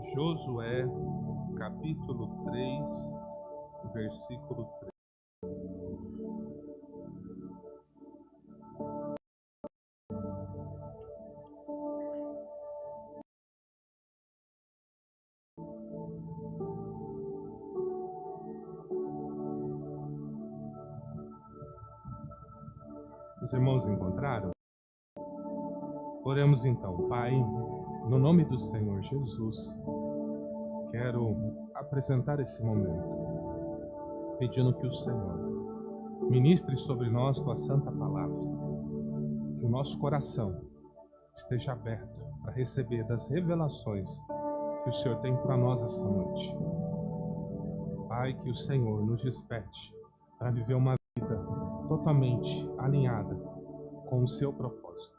Josué, capítulo 3, versículo 3. Os irmãos encontraram? Oremos então. Pai, no nome do Senhor Jesus, quero apresentar esse momento, pedindo que o Senhor ministre sobre nós tua santa palavra, que o nosso coração esteja aberto para receber das revelações que o Senhor tem para nós essa noite. Pai, que o Senhor nos desperte para viver uma vida totalmente alinhada com o seu propósito.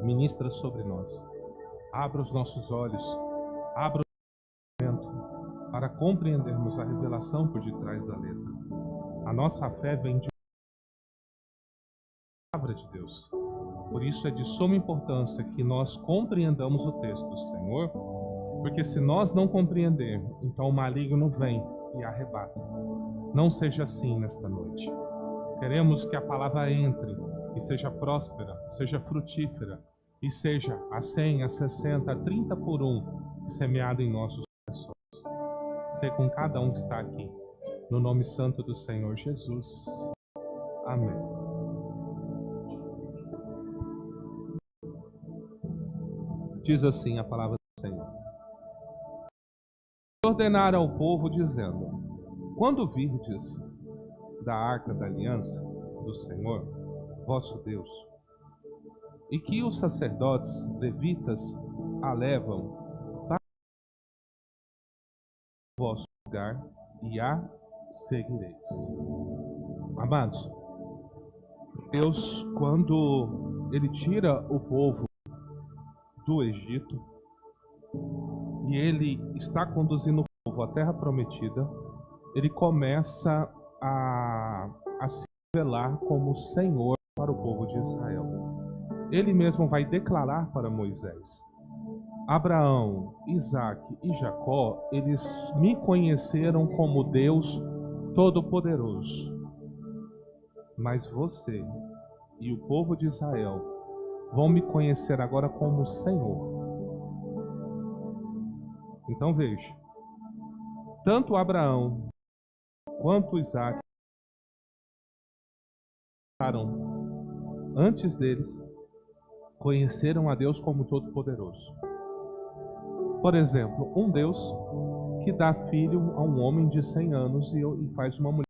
Ministra sobre nós. Abra os nossos olhos, abra o momento para compreendermos a revelação por detrás da letra. A nossa fé vem de palavra de Deus. Por isso é de suma importância que nós compreendamos o texto, Senhor, porque se nós não compreendermos, então o maligno vem e arrebata. Não seja assim nesta noite. Queremos que a palavra entre e seja próspera, seja frutífera e seja a 100, a 60, a 30 por 1 semeada em nossos corações. Sê com cada um que está aqui, no nome santo do Senhor Jesus. Amém. Diz assim a palavra do Senhor. Ordenar ao povo dizendo: quando virdes da arca da aliança do Senhor, vosso Deus, e que os sacerdotes levitas a levam para o vosso lugar e a seguireis. Amados, Deus, quando Ele tira o povo do Egito e Ele está conduzindo o povo à terra prometida, Ele começa a se revelar como Senhor para o povo de Israel. Ele mesmo vai declarar para Moisés: Abraão, Isaque e Jacó, eles me conheceram como Deus Todo-Poderoso. Mas você e o povo de Israel vão me conhecer agora como Senhor. Então veja, tanto Abraão quanto Isaque antes deles conheceram a Deus como Todo-Poderoso. Por exemplo, um Deus que dá filho a um homem de 100 anos e faz uma mulher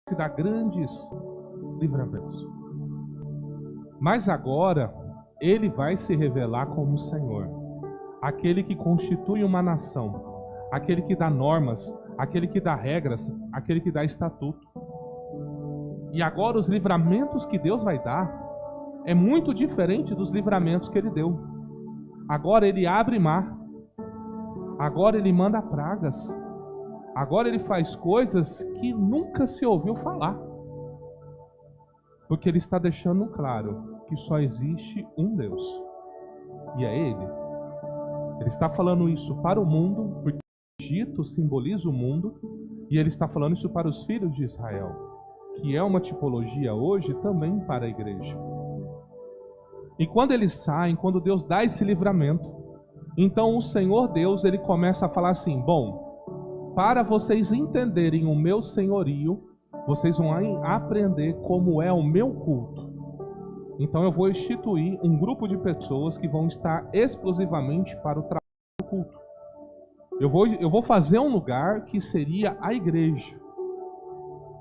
que dá grandes livramentos. Mas agora ele vai se revelar como Senhor, aquele que constitui uma nação, aquele que dá normas, aquele que dá regras, aquele que dá estatuto. E agora os livramentos que Deus vai dar é muito diferente dos livramentos que Ele deu. Agora Ele abre mar, agora Ele manda pragas, agora Ele faz coisas que nunca se ouviu falar. Porque Ele está deixando claro que só existe um Deus, e é Ele. Ele está falando isso para o mundo, porque o Egito simboliza o mundo, e Ele está falando isso para os filhos de Israel, que é uma tipologia hoje também para a igreja. E quando eles saem, quando Deus dá esse livramento, então o Senhor Deus, Ele começa a falar assim: bom, para vocês entenderem o meu senhorio, vocês vão aprender como é o meu culto. Então eu vou instituir um grupo de pessoas que vão estar exclusivamente para o trabalho do culto. Eu vou fazer um lugar que seria a igreja.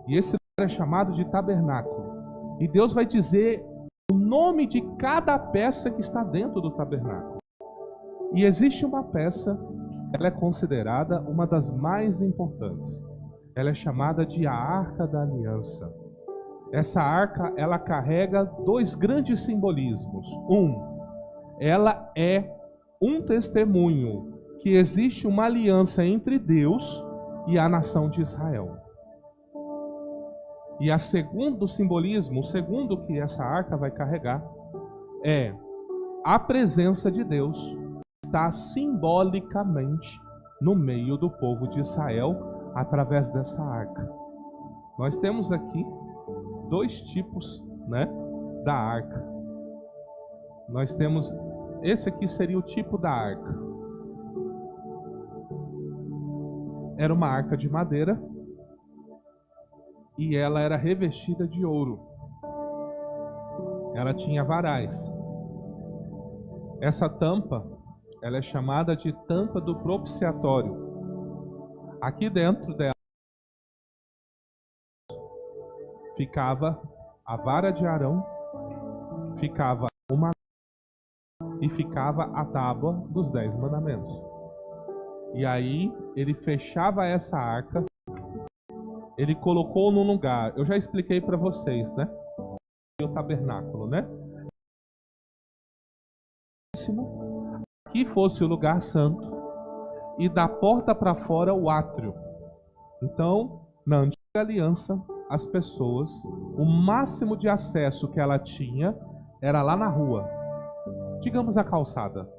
E esse lugar é chamado de tabernáculo. E Deus vai dizer o nome de cada peça que está dentro do tabernáculo. E existe uma peça, ela é considerada uma das mais importantes. Ela é chamada de a Arca da Aliança. Essa arca, ela carrega dois grandes simbolismos. Ela é um testemunho que existe uma aliança entre Deus e a nação de Israel. E o segundo que essa arca vai carregar é a presença de Deus está simbolicamente no meio do povo de Israel através dessa arca. Nós temos aqui dois tipos, né, da arca. Nós temos, esse aqui seria o tipo da arca. Era uma arca de madeira e ela era revestida de ouro. Ela tinha varais. Essa tampa, ela é chamada de tampa do propiciatório. Aqui dentro dela ficava a vara de Arão, ficava uma e ficava a tábua dos 10 mandamentos. E aí ele fechava essa arca, ele colocou num lugar, eu já expliquei para vocês, né? O tabernáculo, né? Aqui fosse o lugar santo e da porta para fora o átrio. Então, na antiga aliança, as pessoas, o máximo de acesso que ela tinha era lá na rua. Digamos a calçada.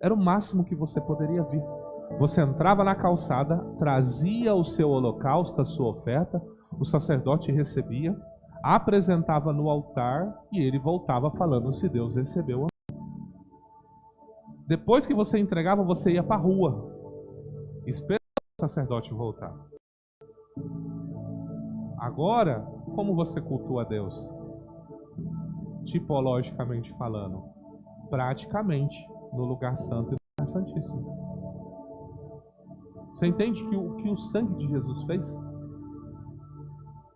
Era o máximo que você poderia vir. Você entrava na calçada, trazia o seu holocausto, a sua oferta, o sacerdote recebia, apresentava no altar e ele voltava falando se Deus recebeu. Depois que você entregava, você ia para a rua, esperando o sacerdote voltar. Agora, como você cultua a Deus? Tipologicamente falando, praticamente no lugar santo e no lugar santíssimo. Você entende que o que o sangue de Jesus fez?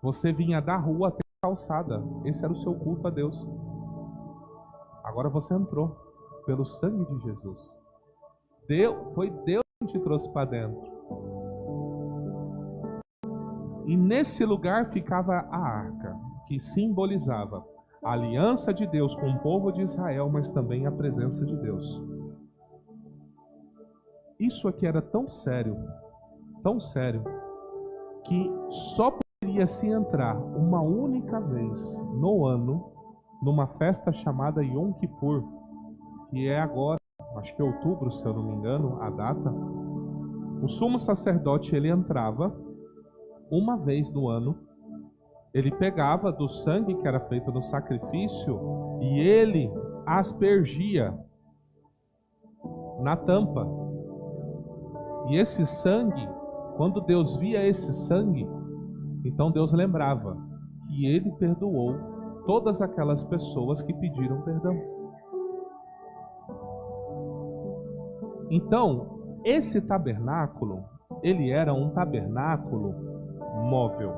Você vinha da rua até a calçada. Esse era o seu culto a Deus. Agora você entrou pelo sangue de Jesus. Foi Deus que te trouxe para dentro. E nesse lugar ficava a arca, que simbolizava a aliança de Deus com o povo de Israel, mas também a presença de Deus. Isso aqui era tão sério, que só poderia se entrar uma única vez no ano, numa festa chamada Yom Kippur, que é agora, acho que é outubro, se eu não me engano, a data. O sumo sacerdote, ele entrava uma vez no ano, ele pegava do sangue que era feito no sacrifício e ele aspergia na tampa. E esse sangue, quando Deus via esse sangue, então Deus lembrava que ele perdoou todas aquelas pessoas que pediram perdão. Então, esse tabernáculo, ele era um tabernáculo móvel.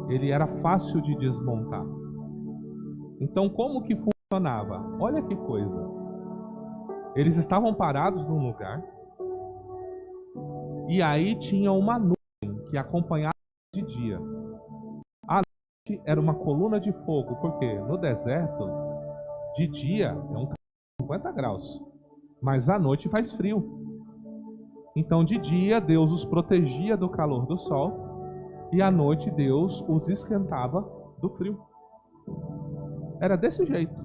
Ele era fácil de desmontar. Então, como que funcionava? Olha que coisa. Eles estavam parados num lugar, e aí tinha uma nuvem que acompanhava de dia. A noite era uma coluna de fogo, porque no deserto, de dia é um 50 graus, mas à noite faz frio. Então de dia Deus os protegia do calor do sol, e à noite Deus os esquentava do frio. Era desse jeito.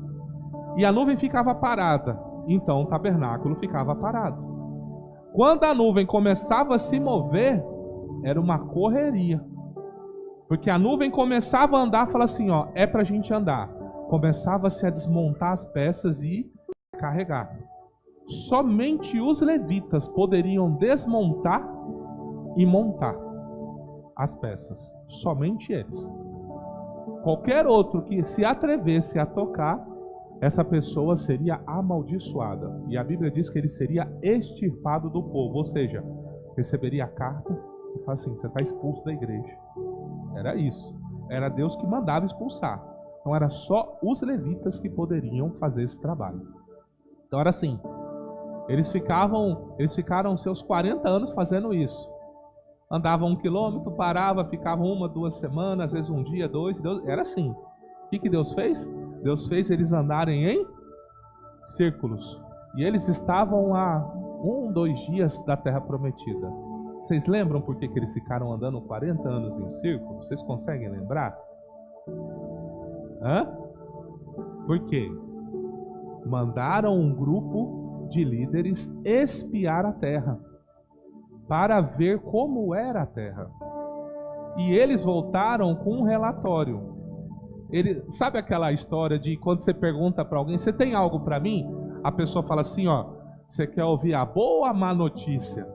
E a nuvem ficava parada, então o tabernáculo ficava parado. Quando a nuvem começava a se mover, era uma correria. Porque a nuvem começava a andar, fala assim, ó, é pra gente andar. Começava-se a desmontar as peças e carregar. Somente os levitas poderiam desmontar e montar as peças. Somente eles. Qualquer outro que se atrevesse a tocar, essa pessoa seria amaldiçoada. E a Bíblia diz que ele seria extirpado do povo. Ou seja, receberia a carta e fala assim, você está expulso da igreja. Era isso. Era Deus que mandava expulsar. Então era só os levitas que poderiam fazer esse trabalho. Então era assim. Eles ficaram seus 40 anos fazendo isso. Andavam 1 quilômetro, parava, ficavam 1, 2 semanas, às vezes um dia, 2. Era assim. O que Deus fez? Deus fez eles andarem em círculos. E eles estavam a 1, 2 dias da terra prometida. Vocês lembram por que eles ficaram andando 40 anos em círculo? Vocês conseguem lembrar? Hã? Por quê? mandaram um grupo de líderes espiar a terra, para ver como era a terra. E eles voltaram com um relatório. Sabe aquela história de quando você pergunta para alguém, você tem algo para mim? A pessoa fala assim, ó, você quer ouvir a boa ou a má notícia?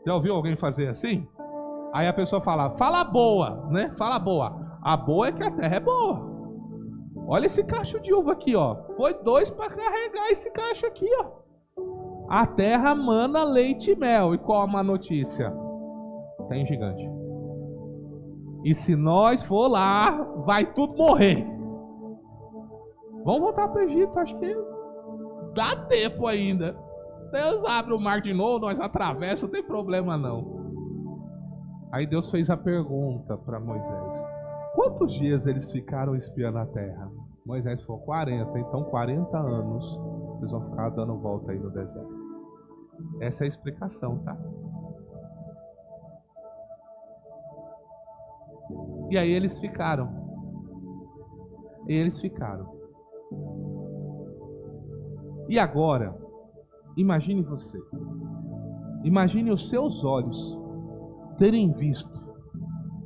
Já ouviu alguém fazer assim? Aí a pessoa fala a boa, né? Fala a boa. A boa é que a terra é boa. Olha esse cacho de uva aqui, ó. Foi 2 para carregar esse cacho aqui, ó. A terra mana leite e mel. E qual a má notícia? Tem gigante. E se nós for lá, vai tudo morrer. Vamos voltar para o Egito, acho que dá tempo ainda. Deus abre o mar de novo, nós atravessamos, não tem problema não. Aí Deus fez a pergunta para Moisés: quantos dias eles ficaram espiando a terra? Moisés falou 40, então 40 anos vocês vão ficar dando volta aí no deserto. Essa é a explicação, tá? E aí eles ficaram. E agora, imagine você. Imagine os seus olhos terem visto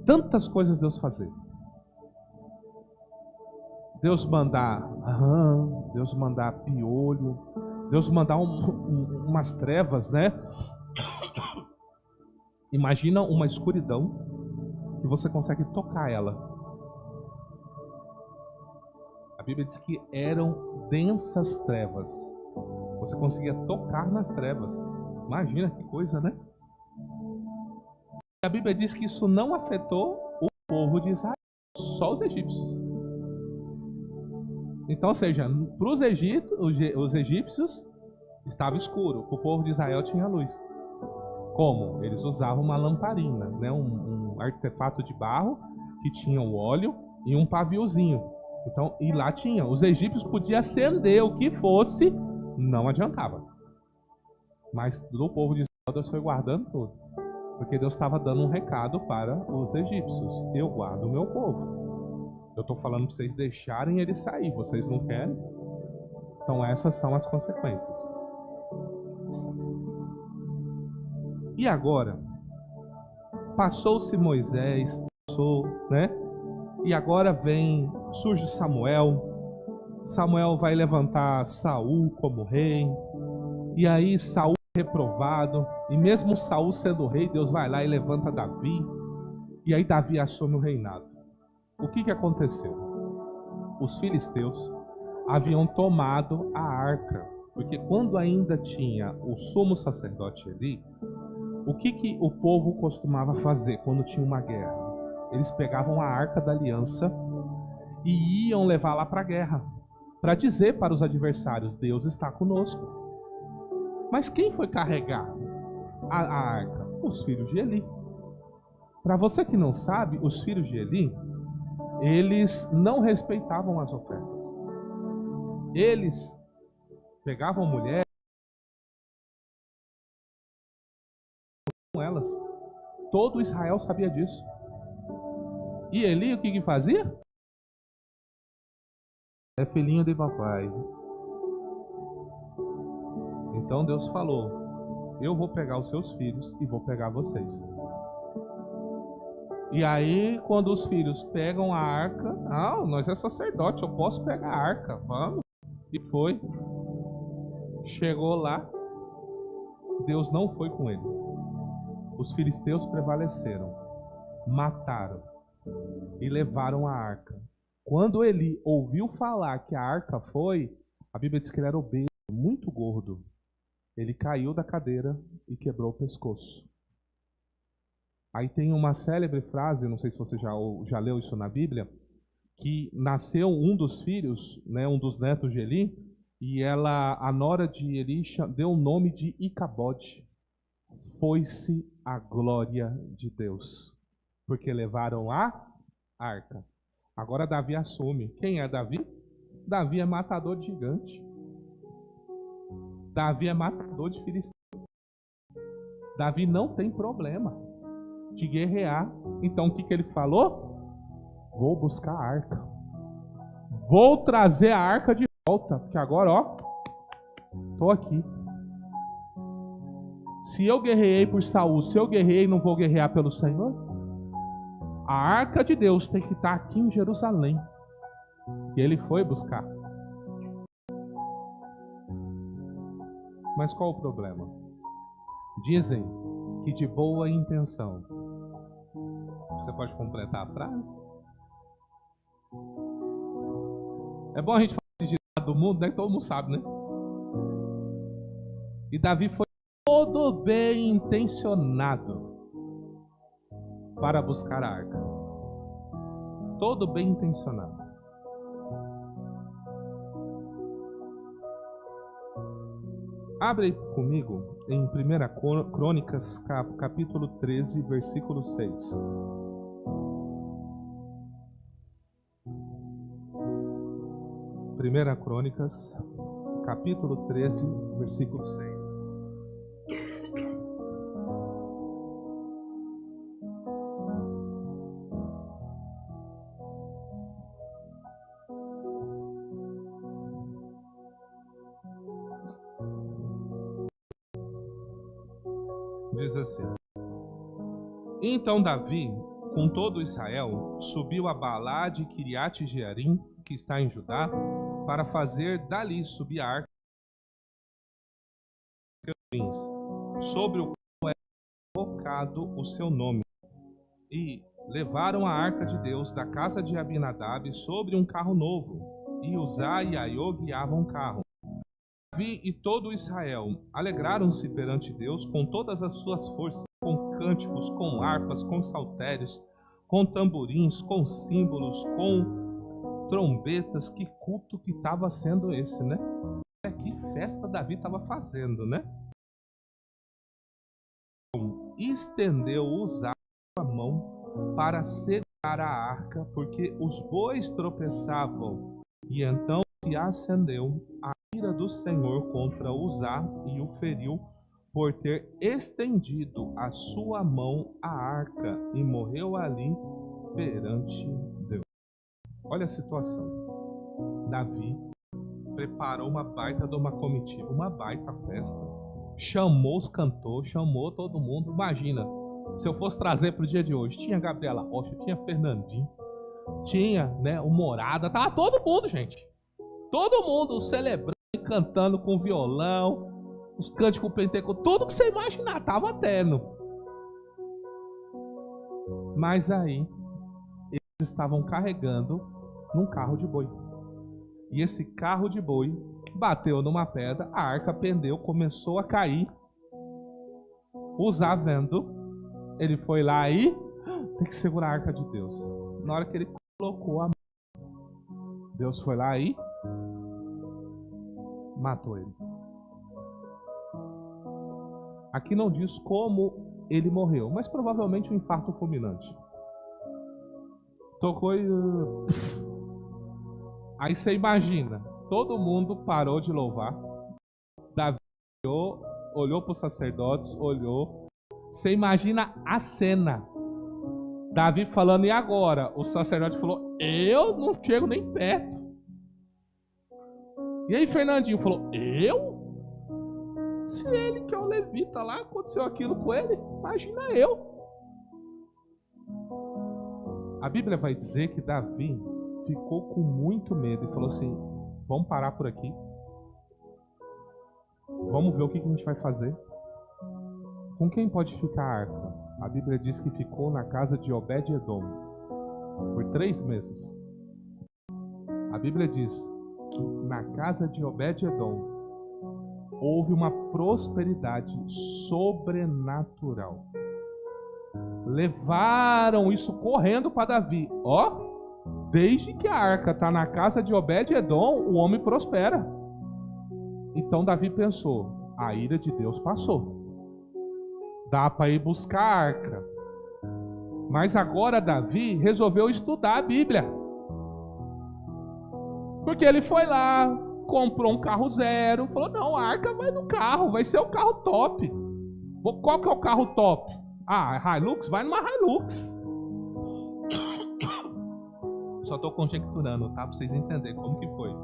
tantas coisas Deus fazer. Deus mandar rã, Deus mandar piolho, Deus mandar umas trevas, né? Imagina uma escuridão que você consegue tocar ela. A Bíblia diz que eram densas trevas. Você conseguia tocar nas trevas. Imagina que coisa, né? A Bíblia diz que isso não afetou o povo de Israel, só os egípcios. Então, ou seja, para os egípcios estava escuro, para o povo de Israel tinha luz. Como? Eles usavam uma lamparina, né? um artefato de barro que tinha o óleo e um paviozinho. Então, e lá tinha. Os egípcios podiam acender o que fosse, não adiantava. Mas do povo de Israel, Deus foi guardando tudo. Porque Deus estava dando um recado para os egípcios: eu guardo o meu povo. Eu estou falando para vocês deixarem ele sair. Vocês não querem? Então essas são as consequências. E agora? Passou-se Moisés, né? E agora surge Samuel. Samuel vai levantar Saul como rei. E aí Saul é reprovado. E mesmo Saul sendo rei, Deus vai lá e levanta Davi. E aí Davi assume o reinado. O que aconteceu? Os filisteus haviam tomado a arca. Porque quando ainda tinha o sumo sacerdote ali, o que o povo costumava fazer quando tinha uma guerra? Eles pegavam a arca da aliança e iam levar lá para a guerra, para dizer para os adversários: Deus está conosco. Mas quem foi carregar a arca? Os filhos de Eli. Para você que não sabe, os filhos de Eli, eles não respeitavam as ofertas. Eles pegavam mulheres com elas. Todo Israel sabia disso. E Eli o que fazia? É filhinho de papai. Então Deus falou: eu vou pegar os seus filhos e vou pegar vocês. E aí, quando os filhos pegam a arca, nós é sacerdote, eu posso pegar a arca, vamos. E foi. Chegou lá, Deus não foi com eles. Os filisteus prevaleceram, mataram e levaram a arca. Quando Eli ouviu falar que a arca foi, a Bíblia diz que ele era obeso, muito gordo. Ele caiu da cadeira e quebrou o pescoço. Aí tem uma célebre frase, não sei se você já leu isso na Bíblia, que nasceu um dos filhos, né, um dos netos de Eli, e a nora de Eli, deu o nome de Icabode. Foi-se a glória de Deus, porque levaram a arca. Agora Davi assume. Quem é Davi? Davi é matador de gigante. Davi é matador de filisteu. Davi não tem problema de guerrear. Então o que ele falou? Vou buscar a arca. Vou trazer a arca de volta, porque agora, ó, tô aqui. Se eu guerreei por Saul, se eu guerreei, não vou guerrear pelo Senhor? A arca de Deus tem que estar aqui em Jerusalém. E ele foi buscar. Mas qual o problema? Dizem que de boa intenção. Você pode completar a frase? É bom a gente falar de ditado do mundo, né? Que todo mundo sabe, né? E Davi foi todo bem intencionado para buscar a arca. Todo bem intencionado. Abre comigo em 1 Crônicas, capítulo 13, versículo 6. Primeira Crônicas, capítulo 13, versículo 6. Diz assim: Então Davi, com todo Israel, subiu a Baalá de Kiriat Jearim, que está em Judá, para fazer dali subir a arca sobre o qual era invocado o seu nome. E levaram a arca de Deus da casa de Abinadab sobre um carro novo, e Uzá e Aiô guiavam o carro. Davi e todo Israel alegraram-se perante Deus com todas as suas forças, com cânticos, com harpas, com saltérios, com tamborins, com símbolos, com trombetas. Que culto que estava sendo esse, né? Que festa Davi estava fazendo, né? Estendeu Uzá a mão para segurar a arca, porque os bois tropeçavam, e então se acendeu a ira do Senhor contra Uzá e o feriu por ter estendido a sua mão à arca, e morreu ali perante Deus. Olha a situação. Davi preparou uma baita de uma comitiva, uma baita festa, chamou os cantores, chamou todo mundo. Imagina, se eu fosse trazer para o dia de hoje, tinha Gabriela Rocha, tinha Fernandinho, tinha, né, o Morada, tava todo mundo, gente. Todo mundo celebrando, cantando com violão, os cânticos pentecostais, tudo que você imaginar, tava tendo. Mas aí, eles estavam carregando num carro de boi. E esse carro de boi bateu numa pedra, a arca pendeu, começou a cair. Uzá vendo, ele foi lá e tem que segurar a arca de Deus. Na hora que ele colocou a mão, Deus foi lá e matou ele. Aqui não diz como ele morreu, mas provavelmente um infarto fulminante. Tocou e... Aí você imagina, todo mundo parou de louvar. Davi olhou para os sacerdotes, olhou. Você imagina a cena. Davi falando, e agora? O sacerdote falou, eu não chego nem perto. E aí Fernandinho falou, eu? Se ele que é o levita lá, aconteceu aquilo com ele, imagina eu. A Bíblia vai dizer que Davi ficou com muito medo e falou assim, vamos parar por aqui. Vamos ver o que a gente vai fazer. Com quem pode ficar a arca? A Bíblia diz que ficou na casa de Obed-Edom por 3 meses. A Bíblia diz que na casa de Obed-Edom houve uma prosperidade sobrenatural. Levaram isso correndo para Davi. Ó, desde que a arca está na casa de Obed-Edom, o homem prospera. Então Davi pensou, a ira de Deus passou. Dá para ir buscar a arca. Mas agora Davi resolveu estudar a Bíblia. Porque ele foi lá, comprou um carro zero, falou, não, a arca vai no carro, vai ser o carro top. Qual que é o carro top? Ah, Hilux? Vai numa Hilux. Só estou conjecturando, tá? Para vocês entenderem como que foi.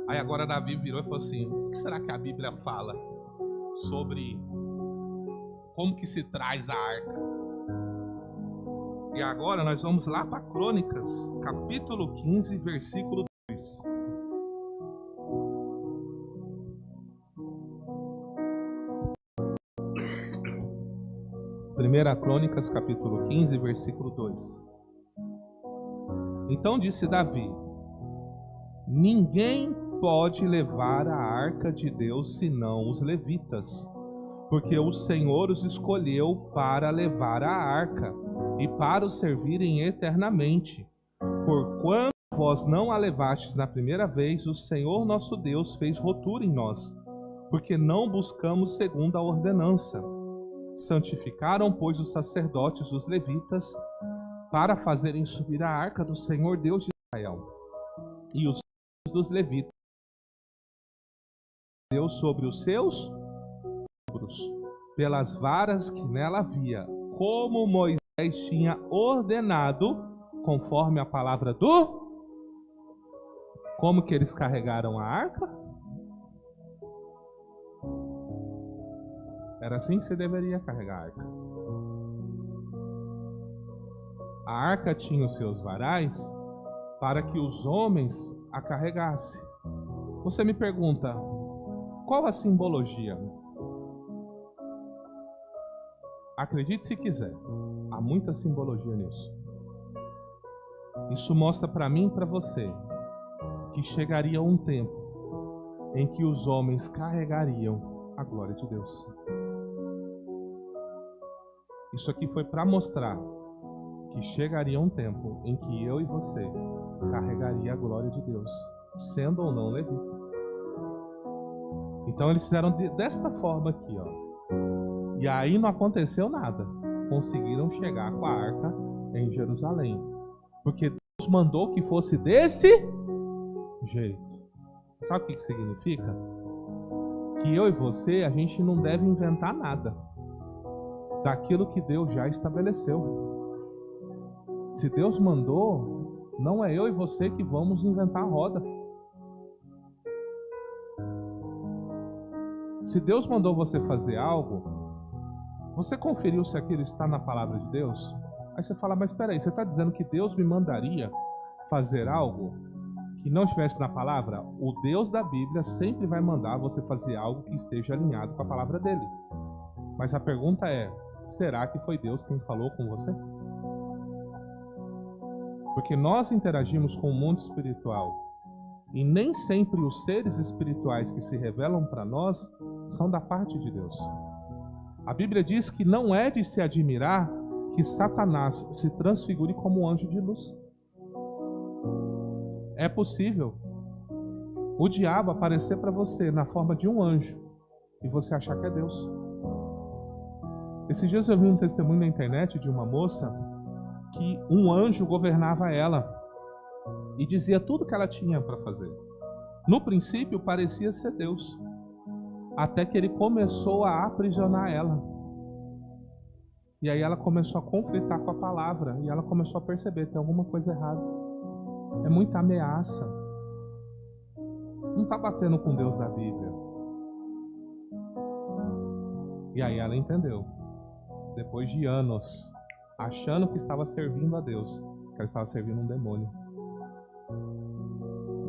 Aí agora Davi virou e falou assim: o que será que a Bíblia fala sobre como que se traz a arca? E agora nós vamos lá para Crônicas, capítulo 15, versículo 2. Primeira Crônicas, capítulo 15, versículo 2. Então disse Davi: ninguém pode levar a arca de Deus senão os levitas, porque o Senhor os escolheu para levar a arca e para o servirem eternamente. Porquanto vós não a levastes na primeira vez, o Senhor nosso Deus fez rotura em nós, porque não buscamos segundo a ordenança. Santificaram, pois, os sacerdotes, os levitas, para fazerem subir a arca do Senhor Deus de Israel. E os filhos dos levitas deu sobre os seus ombros, pelas varas que nela havia, como Moisés tinha ordenado, conforme a palavra do... Como que eles carregaram a arca? Era assim que você deveria carregar a arca. A arca tinha os seus varais para que os homens a carregassem. Você me pergunta, qual a simbologia? Acredite se quiser, há muita simbologia nisso. Isso mostra para mim e para você que chegaria um tempo em que os homens carregariam a glória de Deus. Isso aqui foi para mostrar que chegaria um tempo em que eu e você carregaria a glória de Deus, sendo ou não levita. Então eles fizeram desta forma aqui, ó. E aí não aconteceu nada. Conseguiram chegar com a arca em Jerusalém, porque Deus mandou que fosse desse jeito. Sabe o que significa? Que eu e você, a gente não deve inventar nada daquilo que Deus já estabeleceu. Se Deus mandou, não é eu e você que vamos inventar a roda. Se Deus mandou você fazer algo, você conferiu se aquilo está na palavra de Deus? Aí você fala, mas espera aí, você está dizendo que Deus me mandaria fazer algo que não estivesse na palavra? O Deus da Bíblia sempre vai mandar você fazer algo que esteja alinhado com a palavra dele. Mas a pergunta é, será que foi Deus quem falou com você? Porque nós interagimos com o mundo espiritual e nem sempre os seres espirituais que se revelam para nós são da parte de Deus. A Bíblia diz que não é de se admirar que Satanás se transfigure como um anjo de luz. É possível o diabo aparecer para você na forma de um anjo e você achar que é Deus. Esses dias eu vi um testemunho na internet de uma moça que um anjo governava ela e dizia tudo que ela tinha para fazer. No princípio parecia ser Deus, até que ele começou a aprisionar ela. E aí ela começou a conflitar com a palavra e ela começou a perceber que tem alguma coisa errada. É muita ameaça. Não está batendo com Deus da Bíblia. E aí ela entendeu. Depois de anos, achando que estava servindo a Deus, que ela estava servindo um demônio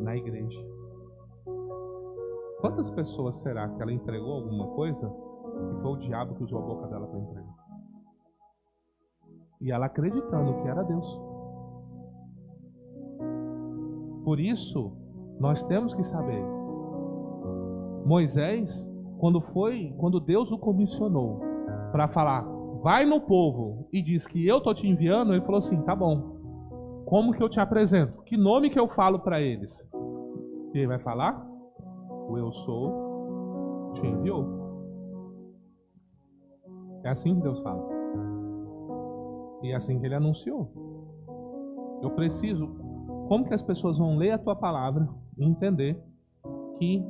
na igreja. Quantas pessoas será que ela entregou alguma coisa e foi o diabo que usou a boca dela para entregar? E ela acreditando que era Deus. Por isso, nós temos que saber. Moisés, quando Deus o comissionou para falar, vai no povo e diz que eu estou te enviando, ele falou assim, tá bom. Como que eu te apresento? Que nome que eu falo para eles? E ele vai falar? O eu sou te enviou. É assim que Deus fala. E é assim que ele anunciou. Eu preciso... Como que as pessoas vão ler a tua palavra e entender que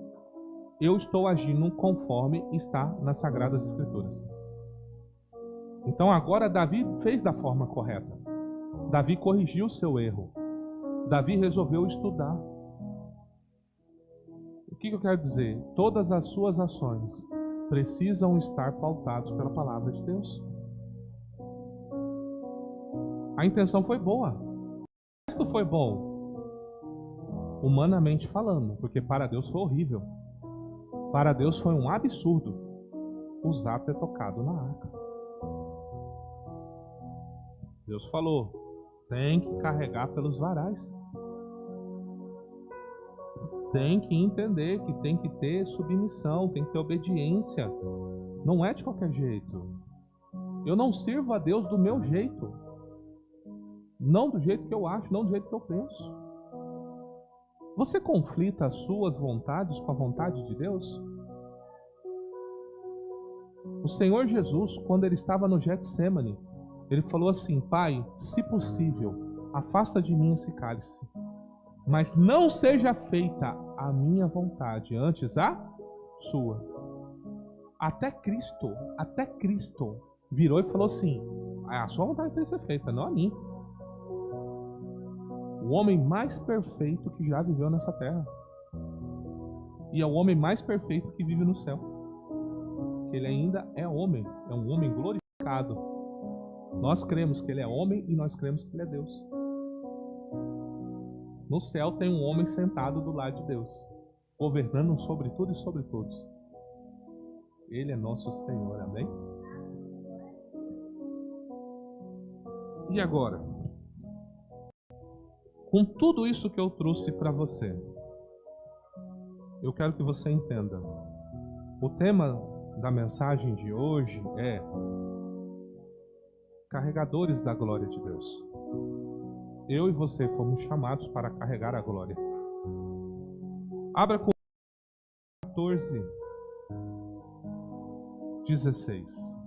eu estou agindo conforme está nas Sagradas Escrituras? Então agora Davi fez da forma correta. Davi corrigiu o seu erro. Davi resolveu estudar. que eu quero dizer? Todas as suas ações precisam estar pautadas pela palavra de Deus. A intenção foi boa. O resto foi bom. Humanamente falando, porque para Deus foi horrível. Para Deus foi um absurdo usar ter tocado na arca. Deus falou, tem que carregar pelos varais. Tem que entender que tem que ter submissão, tem que ter obediência. Não é de qualquer jeito. Eu não sirvo a Deus do meu jeito. Não do jeito que eu acho, não do jeito que eu penso. Você conflita as suas vontades com a vontade de Deus? O Senhor Jesus, quando ele estava no Getsêmani, ele falou assim, Pai, se possível, afasta de mim esse cálice, mas não seja feita a minha vontade, antes a sua. Até Cristo virou e falou assim, a sua vontade tem que ser feita, não a minha. O homem mais perfeito que já viveu nessa terra. E é o homem mais perfeito que vive no céu. Ele ainda é homem, é um homem glorificado. Nós cremos que ele é homem e nós cremos que ele é Deus. No céu tem um homem sentado do lado de Deus, governando sobre tudo e sobre todos. Ele é nosso Senhor, amém? E agora? Com tudo isso que eu trouxe para você, eu quero que você entenda. O tema da mensagem de hoje é carregadores da glória de Deus. Eu e você fomos chamados para carregar a glória. Abra com 14:16.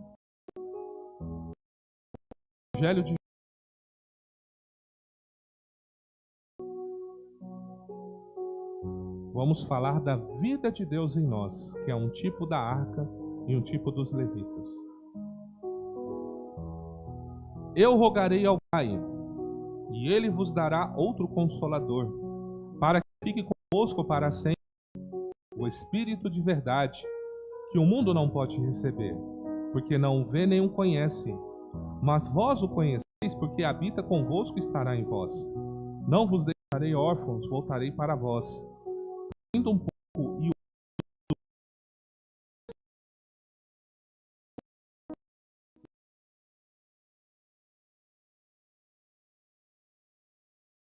Evangelho de Vamos falar da vida de Deus em nós, que é um tipo da arca e um tipo dos levitas. Eu rogarei ao Pai, e ele vos dará outro consolador, para que fique convosco para sempre, o Espírito de verdade, que o mundo não pode receber, porque não o vê nem o conhece. Mas vós o conheceis, porque habita convosco e estará em vós. Não vos deixarei órfãos, voltarei para vós. Ainda um pouco e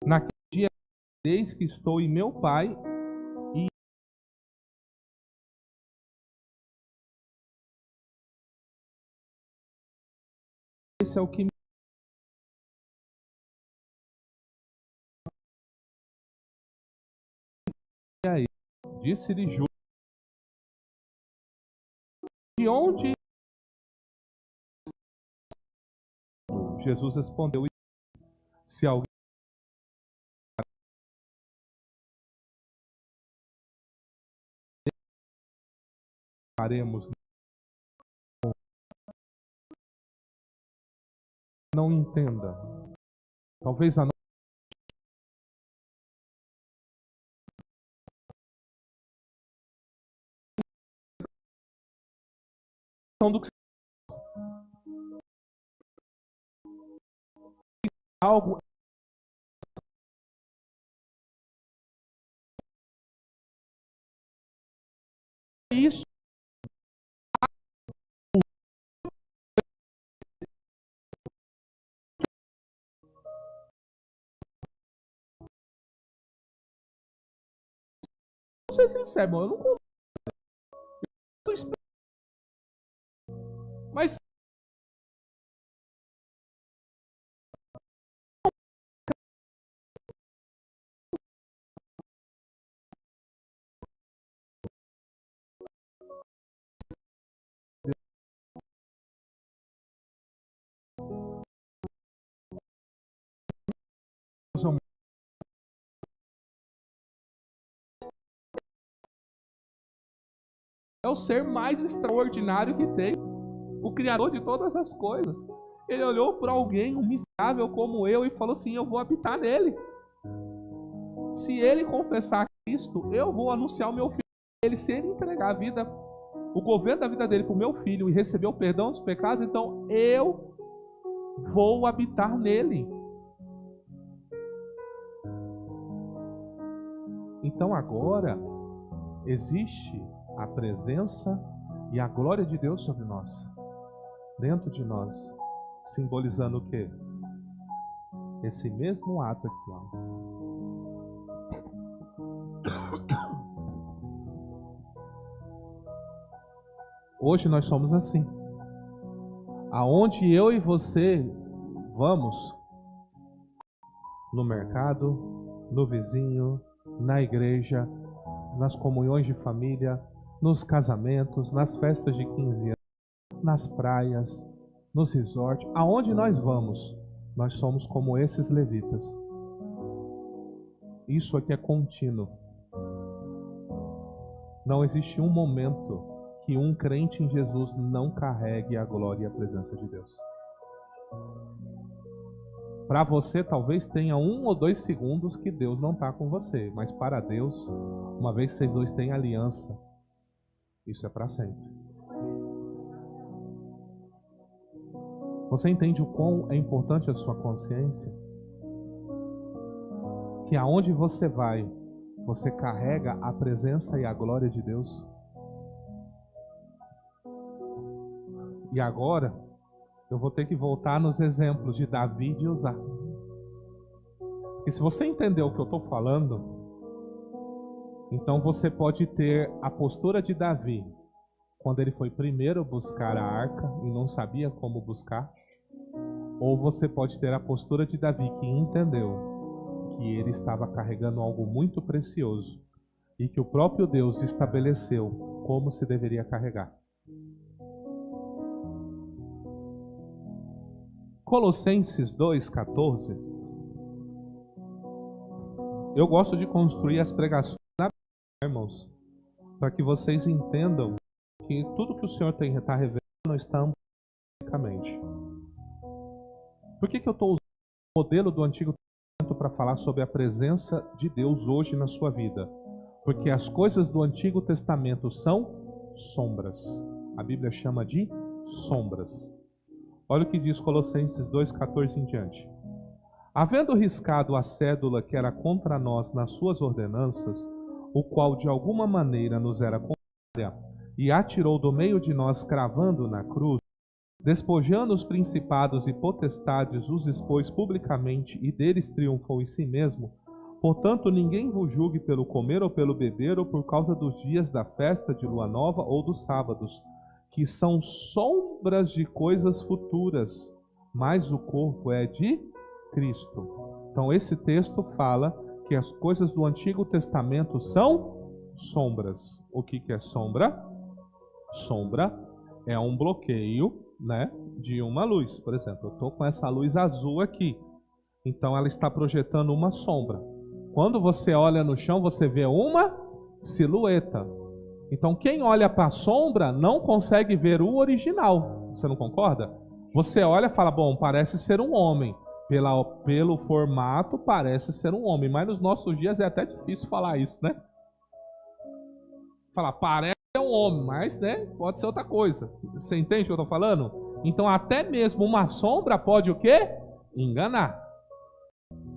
naquele dia eis que estou em meu Pai, e esse é o que me... E aí, disse-lhe Judas, de onde? Jesus respondeu, se alguém faremos, não entenda. Talvez a noção do que algo é isso. Não sei se isso é bom, eu não consigo. Mas é o ser mais extraordinário que tem, o Criador de todas as coisas. Ele olhou para alguém, um miserável como eu, e falou assim, eu vou habitar nele. Se ele confessar Cristo, eu vou anunciar o meu filho se ele entregar a vida, o governo da vida dele para o meu filho e receber o perdão dos pecados, então eu vou habitar nele. Então agora existe a presença e a glória de Deus sobre nós, dentro de nós, simbolizando o quê? Esse mesmo ato aqui, ó. Hoje nós somos assim. Aonde eu e você vamos, no mercado, no vizinho, na igreja, nas comunhões de família, nos casamentos, nas festas de 15 anos, nas praias, nos resorts, aonde nós vamos, nós somos como esses levitas. Isso aqui é contínuo. Não existe um momento que um crente em Jesus não carregue a glória e a presença de Deus. Para você talvez tenha 1 ou 2 segundos que Deus não está com você, mas para Deus, uma vez que vocês dois têm aliança, isso é para sempre. Você entende o quão é importante a sua consciência? Que aonde você vai, você carrega a presença e a glória de Deus. E agora, eu vou ter que voltar nos exemplos de Davi e de Uzá. Porque se você entender o que eu estou falando, então você pode ter a postura de Davi, quando ele foi primeiro buscar a arca e não sabia como buscar. Ou você pode ter a postura de Davi, que entendeu que ele estava carregando algo muito precioso e que o próprio Deus estabeleceu como se deveria carregar. Colossenses 2,14. Eu gosto de construir as pregações na Bíblia, irmãos, para que vocês entendam que tudo que o Senhor está revelando está amplamente. Por que eu estou usando o modelo do Antigo Testamento para falar sobre a presença de Deus hoje na sua vida? Porque as coisas do Antigo Testamento são sombras. A Bíblia chama de sombras. Olha o que diz Colossenses 2,14 em diante. Havendo riscado a cédula que era contra nós nas suas ordenanças, o qual de alguma maneira nos era contrária, e atirou do meio de nós cravando na cruz, despojando os principados e potestades, os expôs publicamente e deles triunfou em si mesmo. Portanto, ninguém vos julgue pelo comer ou pelo beber ou por causa dos dias da festa de lua nova ou dos sábados, que são sombras de coisas futuras, mas o corpo é de Cristo. Então esse texto fala que as coisas do Antigo Testamento são sombras. O que é sombra? Sombra é um bloqueio, né, de uma luz. Por exemplo, eu estou com essa luz azul aqui, então ela está projetando uma sombra. Quando você olha no chão, você vê uma silhueta. Então quem olha para a sombra não consegue ver o original. Você não concorda? Você olha e fala, bom, parece ser um homem. Pelo formato, parece ser um homem. Mas nos nossos dias é até difícil falar isso, né? Falar, parece ser um homem, mas né, pode ser outra coisa. Você entende o que eu estou falando? Então até mesmo uma sombra pode o quê? Enganar.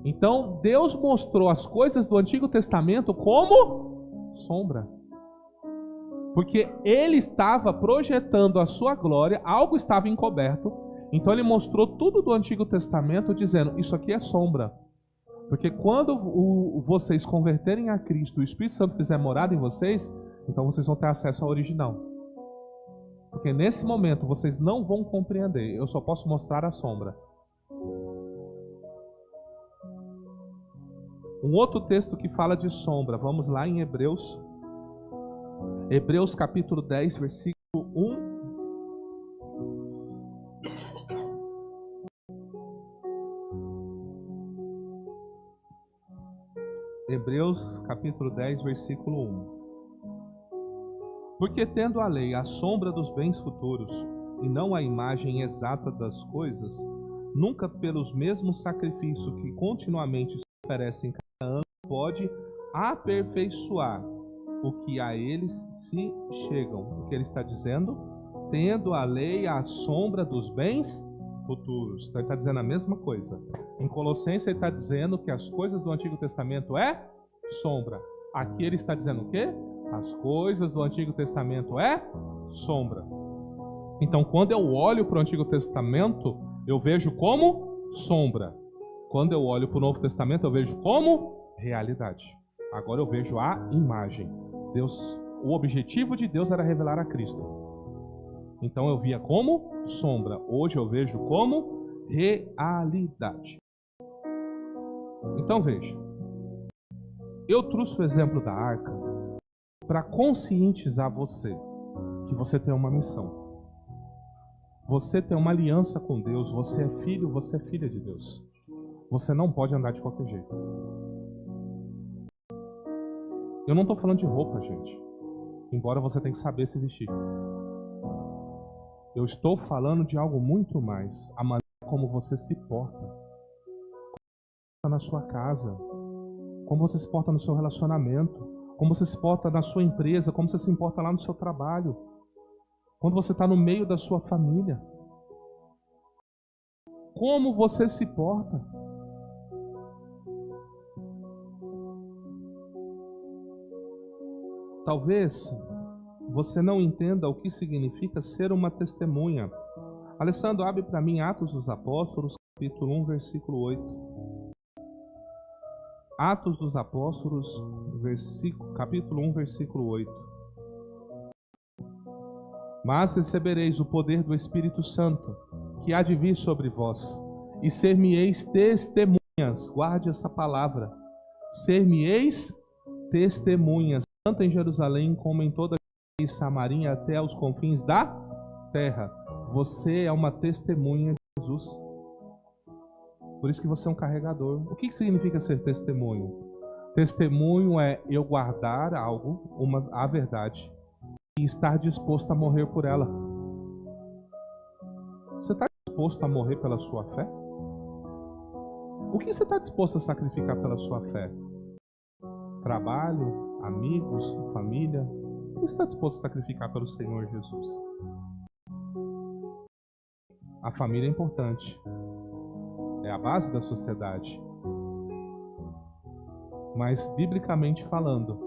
Então Deus mostrou as coisas do Antigo Testamento como sombra. Porque ele estava projetando a sua glória, algo estava encoberto. Então ele mostrou tudo do Antigo Testamento dizendo, isso aqui é sombra. Porque quando vocês converterem a Cristo, o Espírito Santo fizer morada em vocês, então vocês vão ter acesso ao original. Porque nesse momento vocês não vão compreender, eu só posso mostrar a sombra. Um outro texto que fala de sombra, vamos lá em Hebreus. Hebreus capítulo 10, versículo 1. Hebreus capítulo 10, versículo 1. Porque tendo a lei a sombra dos bens futuros, e não a imagem exata das coisas, nunca pelos mesmos sacrifícios que continuamente se oferecem cada ano, pode aperfeiçoar o que a eles se chegam. O que ele está dizendo? Tendo a lei à sombra dos bens futuros. Então ele está dizendo a mesma coisa. Em Colossenses ele está dizendo que as coisas do Antigo Testamento é sombra. Aqui ele está dizendo o quê? As coisas do Antigo Testamento é sombra. Então quando eu olho para o Antigo Testamento, eu vejo como sombra. Quando eu olho para o Novo Testamento, eu vejo como realidade. Agora eu vejo a imagem. Deus, o objetivo de Deus era revelar a Cristo. Então eu via como sombra. Hoje eu vejo como realidade. Então veja. Eu trouxe o exemplo da arca para conscientizar você que você tem uma missão. Você tem uma aliança com Deus. Você é filho, você é filha de Deus. Você não pode andar de qualquer jeito. Eu não estou falando de roupa, gente. Embora você tenha que saber se vestir. Eu estou falando de algo muito mais. A maneira como você se porta. Na sua casa. Como você se porta no seu relacionamento. Como você se porta na sua empresa. Como você se porta lá no seu trabalho. Quando você está no meio da sua família. Como você se porta. Talvez você não entenda o que significa ser uma testemunha. Alessandro, abre para mim Atos dos Apóstolos, capítulo 1, versículo 8. Atos dos Apóstolos, capítulo 1, versículo 8. Mas recebereis o poder do Espírito Santo, que há de vir sobre vós, e ser-me-eis testemunhas. Guarde essa palavra. Ser-me-eis testemunhas, tanto em Jerusalém como em toda a Samaria até aos confins da terra. Você é uma testemunha de Jesus. Por isso que você é um carregador. O que significa ser testemunho? Testemunho é eu guardar algo, a verdade, e estar disposto a morrer por ela. Você está disposto a morrer pela sua fé? O que você está disposto a sacrificar pela sua fé? Trabalho, amigos, família? O que você está disposto a sacrificar pelo Senhor Jesus? A família é importante. É a base da sociedade. Mas, biblicamente falando,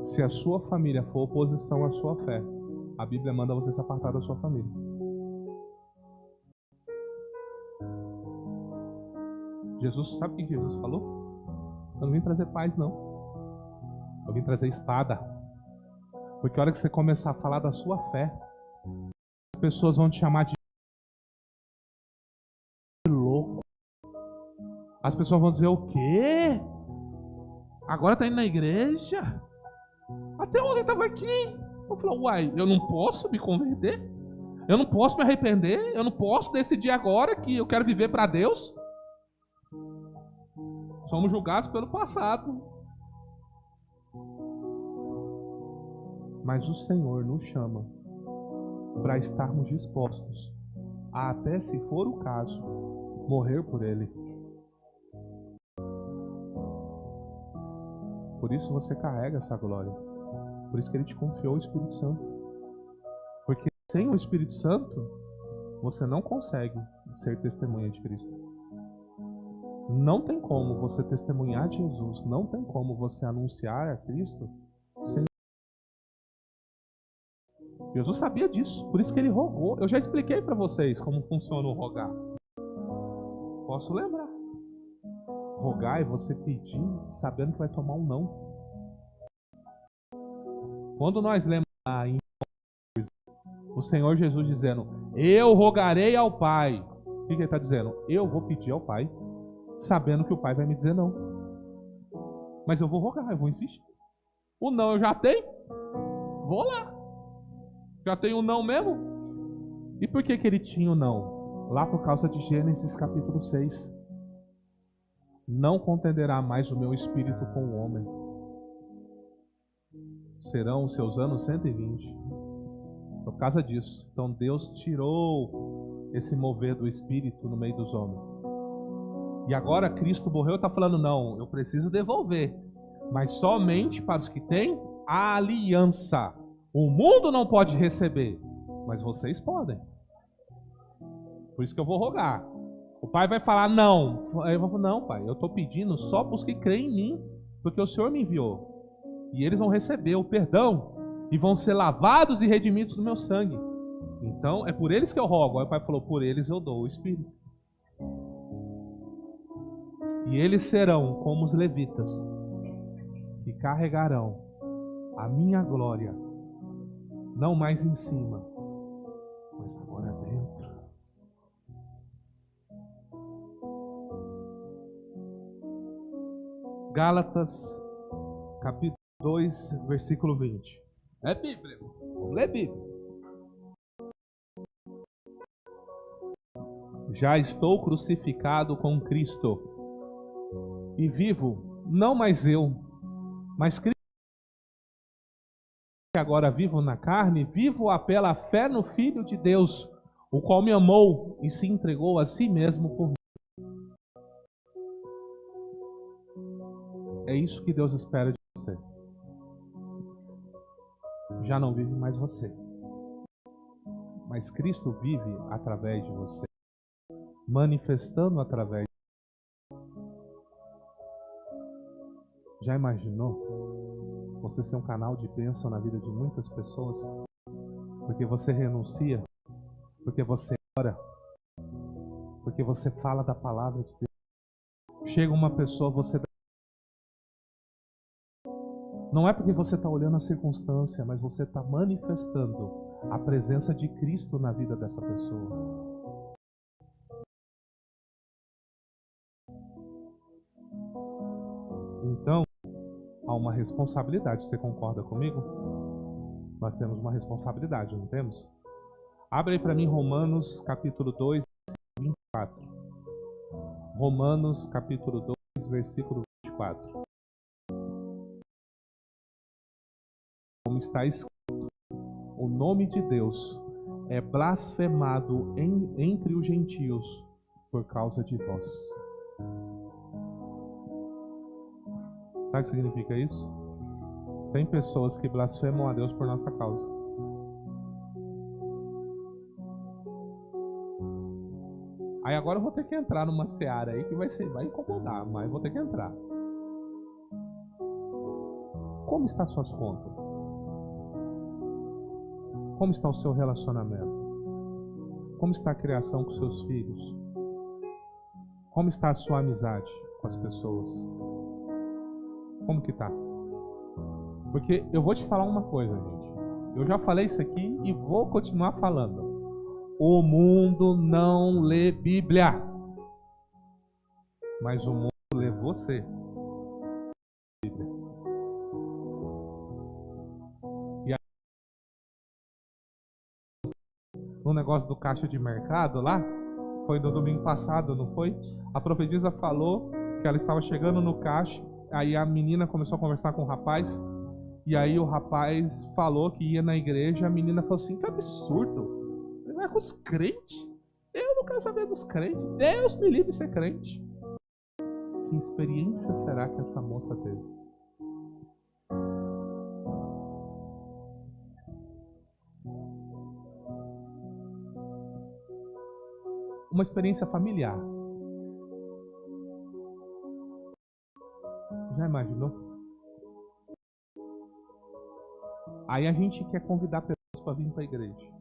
se a sua família for oposição à sua fé, a Bíblia manda você se apartar da sua família. Jesus, sabe o que Jesus falou? Eu não vim trazer paz, não. Eu vim trazer espada. Porque a hora que você começar a falar da sua fé, as pessoas vão te chamar de louco. As pessoas vão dizer o quê? Agora tá indo na igreja? Até ontem estava aqui. Eu falei, uai, eu não posso me converter? Eu não posso me arrepender? Eu não posso decidir agora que eu quero viver para Deus? Somos julgados pelo passado. Mas o Senhor nos chama para estarmos dispostos a, até se for o caso, morrer por Ele. Por isso você carrega essa glória. Por isso que Ele te confiou o Espírito Santo. Porque sem o Espírito Santo, você não consegue ser testemunha de Cristo. Não tem como você testemunhar de Jesus, não tem como você anunciar a Cristo sem... Jesus sabia disso, por isso que Ele rogou. Eu já expliquei para vocês como funciona o rogar. Posso lembrar. Rogar é você pedir sabendo que vai tomar um não. Quando nós lemos em o Senhor Jesus dizendo, eu rogarei ao Pai. O que Ele está dizendo? Eu vou pedir ao Pai, sabendo que o Pai vai me dizer não. Mas eu vou rogar, eu vou insistir. O não eu já tenho. Vou lá. Já tenho um não mesmo? E por que Ele tinha o não? Lá por causa de Gênesis capítulo 6. Não contenderá mais o meu espírito com o homem. Serão os seus anos 120. Por causa disso. Então Deus tirou esse mover do espírito no meio dos homens. E agora Cristo morreu e está falando, não, eu preciso devolver. Mas somente para os que têm a aliança. O mundo não pode receber, mas vocês podem. Por isso que eu vou rogar. O pai vai falar não. Aí eu vou falar, não, pai, eu estou pedindo só para os que creem em mim, porque o Senhor me enviou. E eles vão receber o perdão e vão ser lavados e redimidos no meu sangue. Então, é por eles que eu rogo. Aí o pai falou, por eles eu dou o Espírito. E eles serão como os levitas, que carregarão a minha glória, não mais em cima, mas agora dentro. Gálatas, capítulo 2, versículo 20. É Bíblia. Vamos ler Bíblia. Já estou crucificado com Cristo. E vivo, não mais eu, mas Cristo, que agora vivo na carne, vivo-a pela fé no Filho de Deus, o qual me amou e se entregou a si mesmo por mim. É isso que Deus espera de você. Já não vive mais você, mas Cristo vive através de você, manifestando através. Já imaginou você ser um canal de bênção na vida de muitas pessoas? Porque você renuncia, porque você ora, porque você fala da palavra de Deus. Chega uma pessoa, você dá. Não é porque você está olhando a circunstância, mas você está manifestando a presença de Cristo na vida dessa pessoa. Então, há uma responsabilidade. Você concorda comigo? Nós temos uma responsabilidade, não temos? Abre aí para mim Romanos capítulo 2, 24. Romanos capítulo 2, versículo 24. Como está escrito, o nome de Deus é blasfemado entre os gentios por causa de vós. Sabe o que significa isso? Tem pessoas que blasfemam a Deus por nossa causa. Aí agora eu vou ter que entrar numa seara aí que vai incomodar, mas eu vou ter que entrar. Como estão suas contas? Como está o seu relacionamento? Como está a criação com seus filhos? Como está a sua amizade com as pessoas? Como que tá? Porque eu vou te falar uma coisa, gente. Eu já falei isso aqui e vou continuar falando. O mundo não lê Bíblia, mas o mundo lê você. Bíblia. E aí, no negócio do caixa de mercado lá, foi no domingo passado, não foi? A profetisa falou que ela estava chegando no caixa, aí a menina começou a conversar com o rapaz, e aí o rapaz falou que ia na igreja, a menina falou assim, que absurdo. Ele vai com os crentes? Eu não quero saber dos crentes. Deus me livre de ser crente. Que experiência será que essa moça teve? Uma experiência familiar. Já imaginou? Aí a gente quer convidar pessoas para vir para a igreja.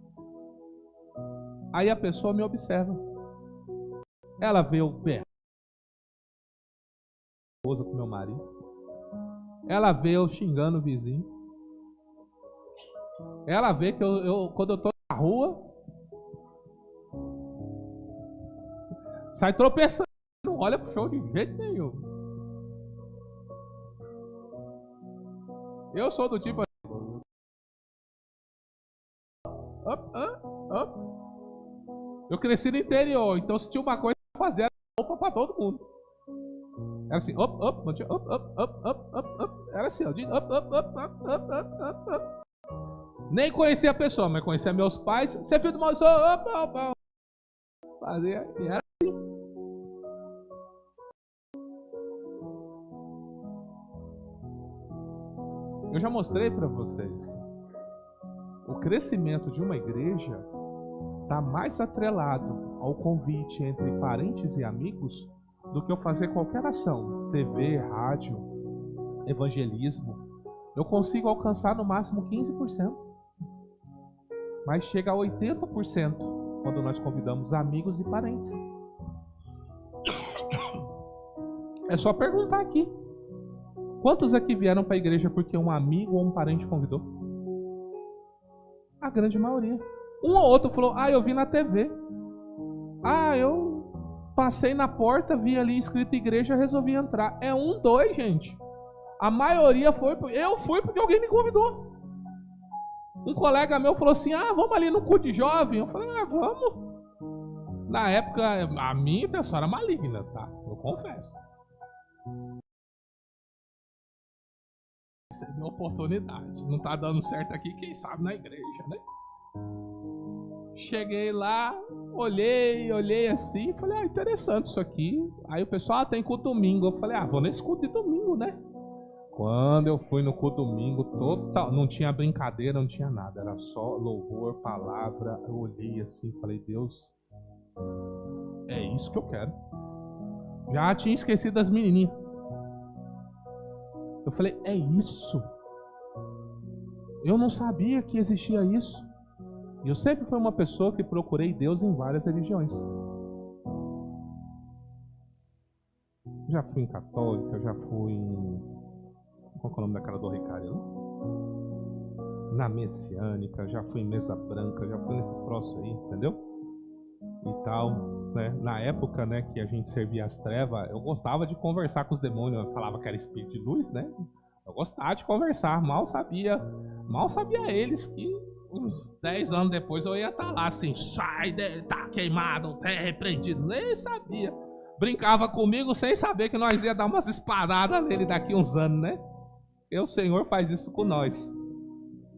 Aí a pessoa me observa. Ela vê o pé com meu marido. Ela vê eu xingando o vizinho. Ela vê que quando eu tô na rua, sai tropeçando. Não olha pro chão de jeito nenhum. Eu sou do tipo assim. Eu cresci no interior, então se tinha uma coisa pra fazer, era roupa pra todo mundo. Era assim, era assim, ó, nem conhecia a pessoa, mas conhecia meus pais. Você é filho do Maurício, fazia, e era assim. Eu já mostrei para vocês. O crescimento de uma igreja está mais atrelado ao convite entre parentes e amigos do que eu fazer qualquer ação. TV, rádio, evangelismo. Eu consigo alcançar no máximo 15%. Mas chega a 80% quando nós convidamos amigos e parentes. É só perguntar aqui. Quantos aqui vieram para a igreja porque um amigo ou um parente convidou? A grande maioria. Um ou outro falou, eu vi na TV. Eu passei na porta, vi ali escrito igreja, resolvi entrar. É 1, 2, gente. A maioria foi, eu fui porque alguém me convidou. Um colega meu falou assim, vamos ali no culto de jovem. Eu falei, vamos. Na época, a minha intenção era maligna, tá? Eu confesso. Essa é a minha oportunidade. Não tá dando certo aqui, quem sabe na igreja, né? Cheguei lá, olhei assim, falei, interessante isso aqui. Aí o pessoal, tem culto domingo. Eu falei, vou nesse culto de domingo, né? Quando eu fui no culto domingo, não tinha brincadeira, não tinha nada. Era só louvor, palavra. Eu olhei assim, falei, Deus, é isso que eu quero. Já tinha esquecido das menininhas. Eu falei, é isso. Eu não sabia que existia isso. E eu sempre fui uma pessoa que procurei Deus em várias religiões. Já fui em católica, já fui em... Qual é o nome daquela do Ricardo? Na messiânica, já fui em mesa branca, já fui nesses troços aí, entendeu? E tal, né? Na época, né, que a gente servia as trevas, eu gostava de conversar com os demônios. Eu falava que era espírito de luz, né? Eu gostava de conversar, mal sabia eles que uns 10 anos depois eu ia estar lá assim, sai, tá queimado, tá repreendido. Nem sabia. Brincava comigo sem saber que nós ia dar umas espadadas nele daqui uns anos, né? E o Senhor faz isso com nós.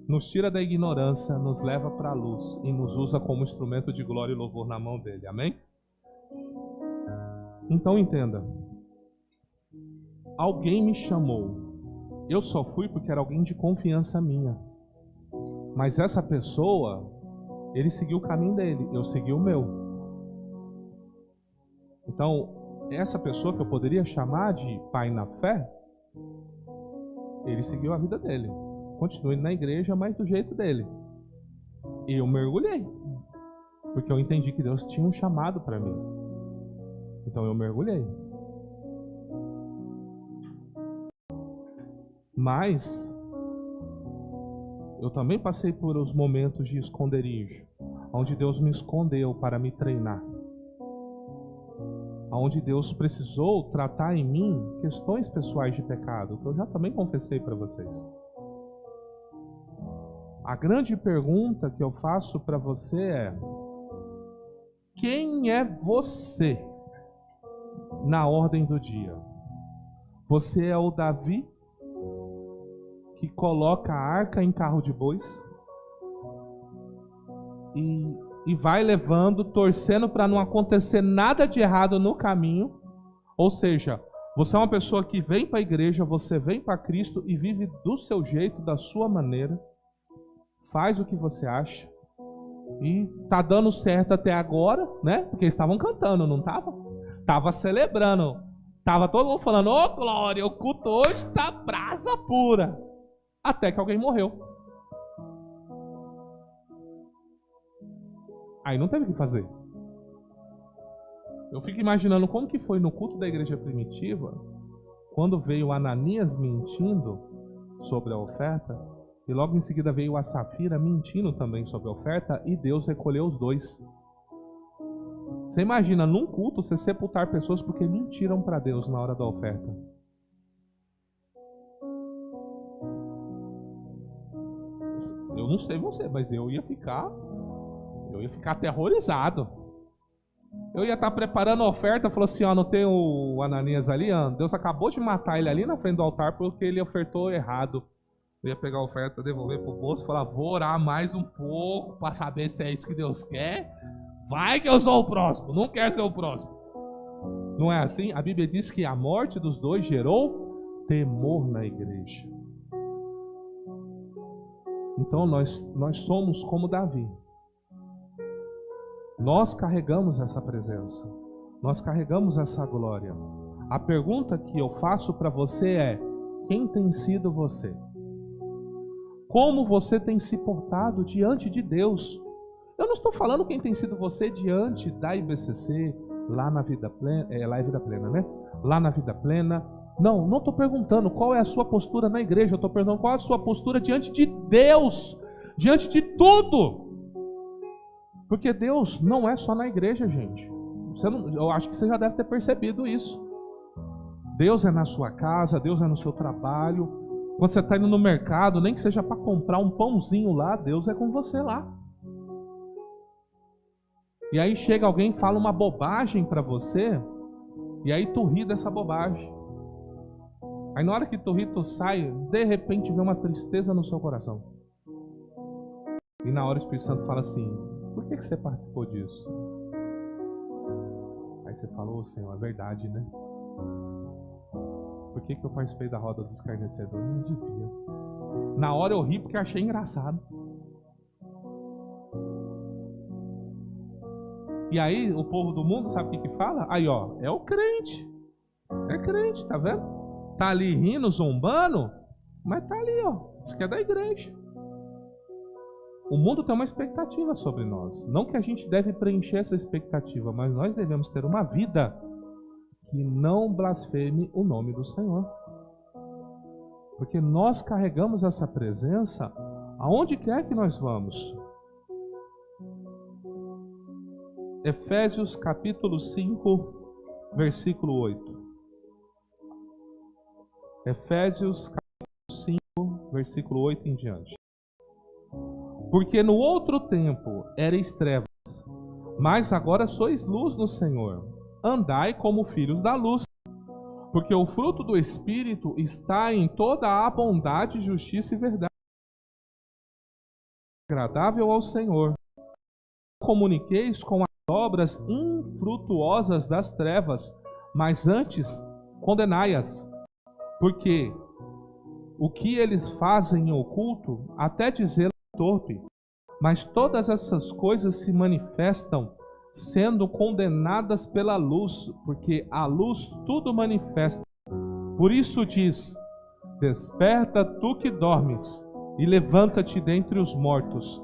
Nos tira da ignorância, nos leva para a luz e nos usa como instrumento de glória e louvor na mão dele. Amém? Então entenda. Alguém me chamou. Eu só fui porque era alguém de confiança minha. Mas essa pessoa, ele seguiu o caminho dele, eu segui o meu. Então, essa pessoa que eu poderia chamar de pai na fé, ele seguiu a vida dele. Continuou indo na igreja, mas do jeito dele. E eu mergulhei. Porque eu entendi que Deus tinha um chamado para mim. Então eu mergulhei. Mas eu também passei por os momentos de esconderijo, onde Deus me escondeu para me treinar. Onde Deus precisou tratar em mim questões pessoais de pecado, que eu já também confessei para vocês. A grande pergunta que eu faço para você é: quem é você na ordem do dia? Você é o Davi que coloca a arca em carro de bois e vai levando, torcendo para não acontecer nada de errado no caminho? Ou seja, você é uma pessoa que vem para a igreja, você vem para Cristo e vive do seu jeito, da sua maneira, faz o que você acha e tá dando certo até agora, né? Porque eles estavam cantando, não tava? Tava celebrando, tava todo mundo falando, ô glória, o culto hoje tá brasa pura, até que alguém morreu. Aí não teve o que fazer. Eu fico imaginando como que foi no culto da igreja primitiva, quando veio Ananias mentindo sobre a oferta, e logo em seguida veio a Safira mentindo também sobre a oferta, e Deus recolheu os dois. Você imagina num culto você sepultar pessoas porque mentiram para Deus na hora da oferta? Eu não sei você, mas eu ia ficar aterrorizado. Eu ia estar preparando a oferta, falou assim, não tem o Ananias ali, Deus acabou de matar ele ali na frente do altar porque ele ofertou errado. Eu ia pegar a oferta, devolver pro bolso e falar, vou orar mais um pouco para saber se é isso que Deus quer. Vai que eu sou o próximo, não quero ser o próximo. Não é assim? A Bíblia diz que a morte dos dois gerou temor na igreja. Então nós somos como Davi. Nós carregamos essa presença. Nós carregamos essa glória. A pergunta que eu faço para você é: quem tem sido você? Como você tem se portado diante de Deus? Eu não estou falando quem tem sido você diante da IBCC, lá na Vida Plena, lá é Vida Plena, né? Lá na Vida Plena. Não estou perguntando qual é a sua postura na igreja, eu estou perguntando qual é a sua postura diante de Deus, diante de tudo. Porque Deus não é só na igreja, gente. Eu acho que você já deve ter percebido isso. Deus é na sua casa, Deus é no seu trabalho. Quando você está indo no mercado, nem que seja para comprar um pãozinho lá, Deus é com você lá. E aí chega alguém e fala uma bobagem para você, e aí tu ri dessa bobagem. Aí na hora que tu ri, tu sai, de repente vem uma tristeza no seu coração. E na hora o Espírito Santo fala assim: por que você participou disso? Aí você falou: Senhor, é verdade, né? Por que eu participei da roda dos escarnecedores? Não devia. Na hora eu ri porque achei engraçado. E aí o povo do mundo sabe o que fala? Aí ó, é o crente. É crente, tá vendo? Tá ali rindo, zombando, mas tá ali ó, diz que é da igreja. O mundo tem uma expectativa sobre nós. Não que a gente deve preencher essa expectativa, mas nós devemos ter uma vida que não blasfeme o nome do Senhor. Porque nós carregamos essa presença aonde quer que nós vamos. Efésios capítulo 5, versículo 8. Efésios capítulo 5, versículo 8 em diante. Porque no outro tempo erais trevas, mas agora sois luz no Senhor. Andai como filhos da luz, porque o fruto do Espírito está em toda a bondade, justiça e verdade, agradável ao Senhor. Não comuniqueis com as obras infrutuosas das trevas, mas antes condenai-as, porque o que eles fazem em oculto, até dizê-lo é torpe, mas todas essas coisas se manifestam sendo condenadas pela luz, porque a luz tudo manifesta. Por isso diz: desperta tu que dormes, e levanta-te dentre os mortos,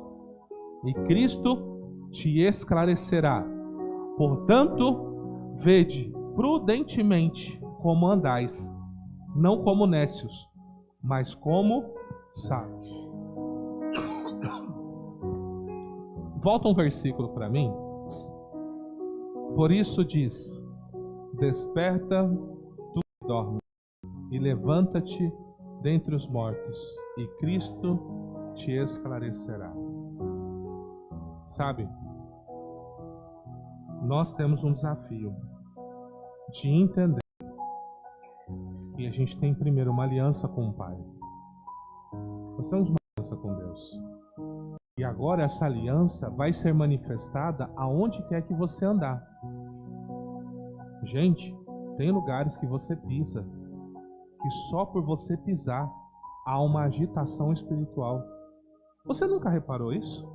e Cristo te esclarecerá. Portanto, vede prudentemente como andais, não como nécios, mas como sábios. Volta um versículo para mim. Por isso diz: desperta tu que dormes, e levanta-te dentre os mortos, e Cristo te esclarecerá. Sabe, nós temos um desafio de entender que a gente tem primeiro uma aliança com o Pai. Nós temos uma aliança com Deus. E agora essa aliança vai ser manifestada aonde quer que você andar. Gente, tem lugares que você pisa, que só por você pisar há uma agitação espiritual. Você nunca reparou isso?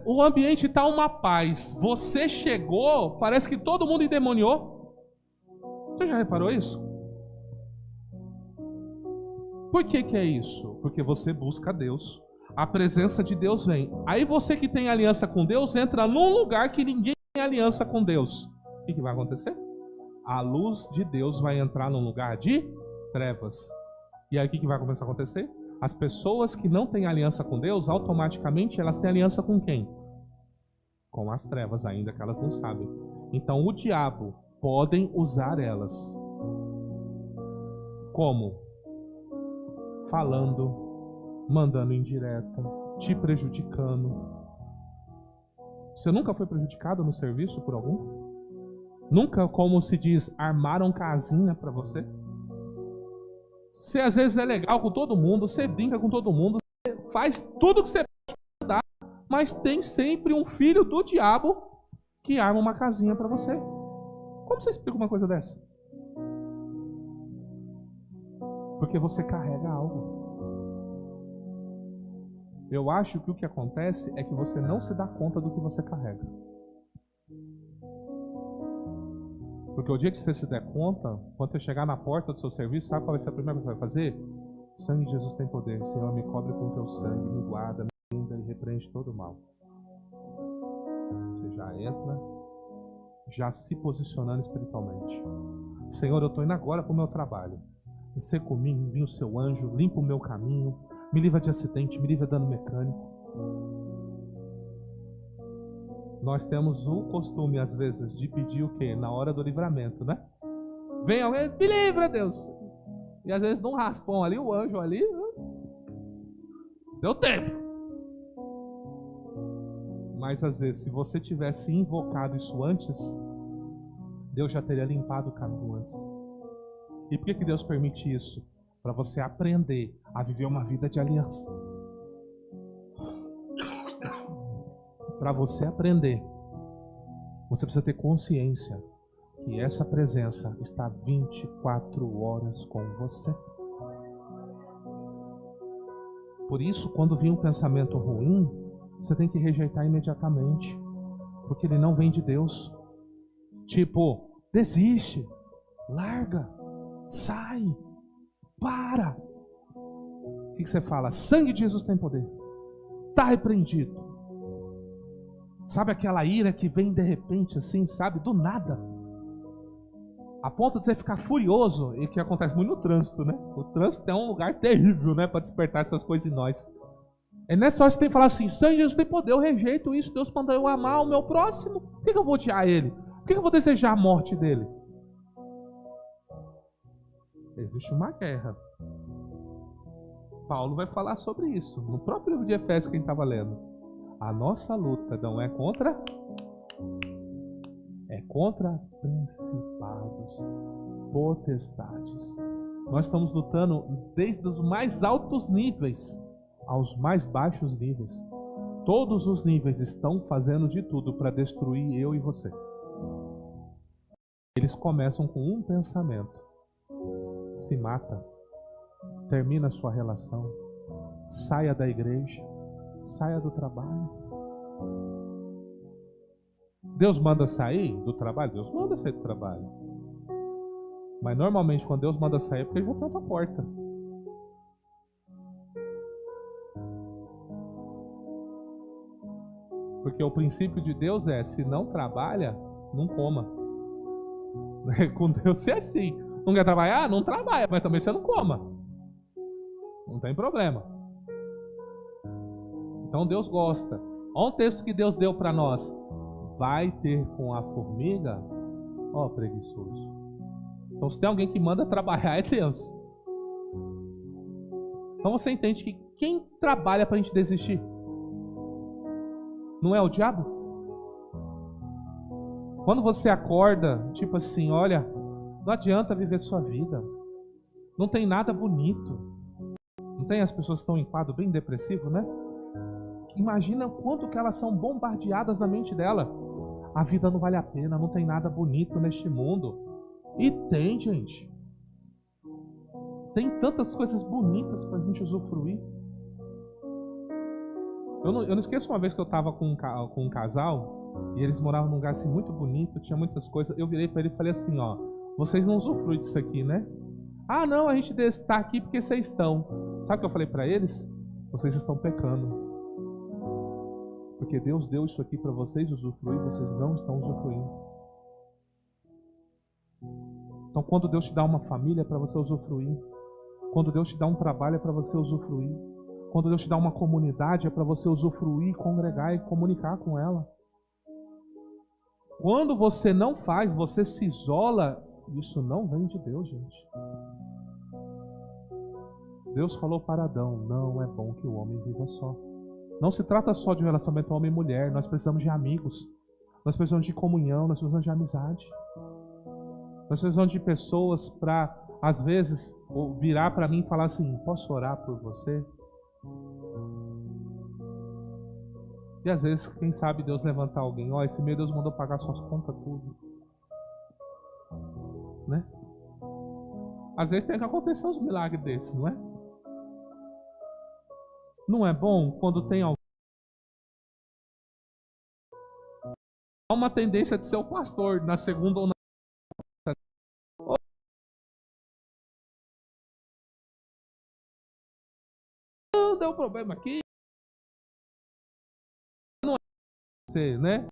O ambiente está uma paz. Você chegou, parece que todo mundo endemoniou. Você já reparou isso? Por que é isso? Porque você busca Deus. A presença de Deus vem. Aí você que tem aliança com Deus entra num lugar que ninguém tem aliança com Deus. O que vai acontecer? A luz de Deus vai entrar num lugar de trevas. E aí o que vai começar a acontecer? As pessoas que não têm aliança com Deus, automaticamente elas têm aliança com quem? Com as trevas, ainda que elas não sabem. Então o diabo podem usar elas. Como? Falando, mandando indireta, te prejudicando. Você nunca foi prejudicado no serviço por algum? Nunca, como se diz, armaram casinha para você? Você às vezes é legal com todo mundo, você brinca com todo mundo, você faz tudo que você pode dar, mas tem sempre um filho do diabo que arma uma casinha para você. Como você explica uma coisa dessa? Porque você carrega algo. Eu acho que o que acontece é que você não se dá conta do que você carrega. Porque o dia que você se der conta, quando você chegar na porta do seu serviço, sabe qual vai ser a primeira coisa que você vai fazer? O sangue de Jesus tem poder. Senhor, me cobre com teu sangue, me guarda, me linda e repreende todo o mal. Você já entra, já se posicionando espiritualmente. Senhor, eu estou indo agora para o meu trabalho. Você comigo, envia o seu anjo, limpa o meu caminho, me livra de acidente, me livra de dano mecânico. Nós temos o costume, às vezes, de pedir o quê? Na hora do livramento, né? Vem alguém, me livra, Deus! E às vezes dá um raspão ali, o anjo ali. Deu tempo. Mas às vezes, se você tivesse invocado isso antes, Deus já teria limpado o caminho antes. E por que Deus permite isso? Para você aprender a viver uma vida de aliança. Para você aprender, você precisa ter consciência que essa presença está 24 horas com você. Por isso, quando vir um pensamento ruim, você tem que rejeitar imediatamente, porque ele não vem de Deus. Tipo, desiste, larga, sai, para. O que você fala? Sangue de Jesus tem poder. Está repreendido. Sabe aquela ira que vem de repente assim, sabe? Do nada. A ponto de você ficar furioso, e que acontece muito no trânsito, né? O trânsito é um lugar terrível, né? Para despertar essas coisas em nós. É nessa hora que você tem que falar assim, sangue de Jesus tem poder, eu rejeito isso, Deus mandou eu amar o meu próximo. Por que eu vou odiar ele? Por que eu vou desejar a morte dele? Existe uma guerra. Paulo vai falar sobre isso. No próprio livro de Efésios, quem estava lendo. A nossa luta não é contra principados, potestades. Nós estamos lutando desde os mais altos níveis aos mais baixos níveis. Todos os níveis estão fazendo de tudo para destruir eu e você. Eles começam com um pensamento: se mata, termina a sua relação, saia da igreja, saia do trabalho. Deus manda sair do trabalho? Deus manda sair do trabalho. Mas normalmente quando Deus manda sair é porque ele já tem outra porta. Porque o princípio de Deus é, se não trabalha, não coma. Com Deus é assim. Não quer trabalhar? Não trabalha, mas também você não coma. Não tem problema. Então Deus gosta. Olha um texto que Deus deu para nós. Vai ter com a formiga, ó, preguiçoso. Então se tem alguém que manda trabalhar é Deus. Então você entende que quem trabalha para a gente desistir? Não é o diabo? Quando você acorda, tipo assim, olha, não adianta viver sua vida. Não tem nada bonito. Não tem as pessoas que estão em quadro bem depressivo, né? Imagina quanto que elas são bombardeadas na mente dela. A vida não vale a pena, não tem nada bonito neste mundo. E tem, gente. Tem tantas coisas bonitas pra gente usufruir. Eu não esqueço uma vez que eu estava com um casal e eles moravam num lugar assim muito bonito, tinha muitas coisas. Eu virei para ele e falei assim, ó, vocês não usufruem disso aqui, né? Ah, não, a gente está aqui porque vocês estão. Sabe o que eu falei para eles? Vocês estão pecando. Porque Deus deu isso aqui para vocês usufruir, vocês não estão usufruindo. Então quando Deus te dá uma família é para você usufruir. Quando Deus te dá um trabalho é para você usufruir. Quando Deus te dá uma comunidade é para você usufruir, congregar e comunicar com ela. Quando você não faz, você se isola, isso não vem de Deus, gente. Deus falou para Adão, não é bom que o homem viva só. Não se trata só de um relacionamento homem e mulher, nós precisamos de amigos. Nós precisamos de comunhão, nós precisamos de amizade. Nós precisamos de pessoas para, às vezes, virar para mim e falar assim, posso orar por você? E às vezes, quem sabe Deus levantar alguém, ó, esse mês Deus mandou pagar suas contas tudo. Né? Às vezes tem que acontecer uns milagres desses, não é? Não é bom quando tem alguém. Há uma tendência de ser o pastor na segunda ou na não deu problema aqui, você, né?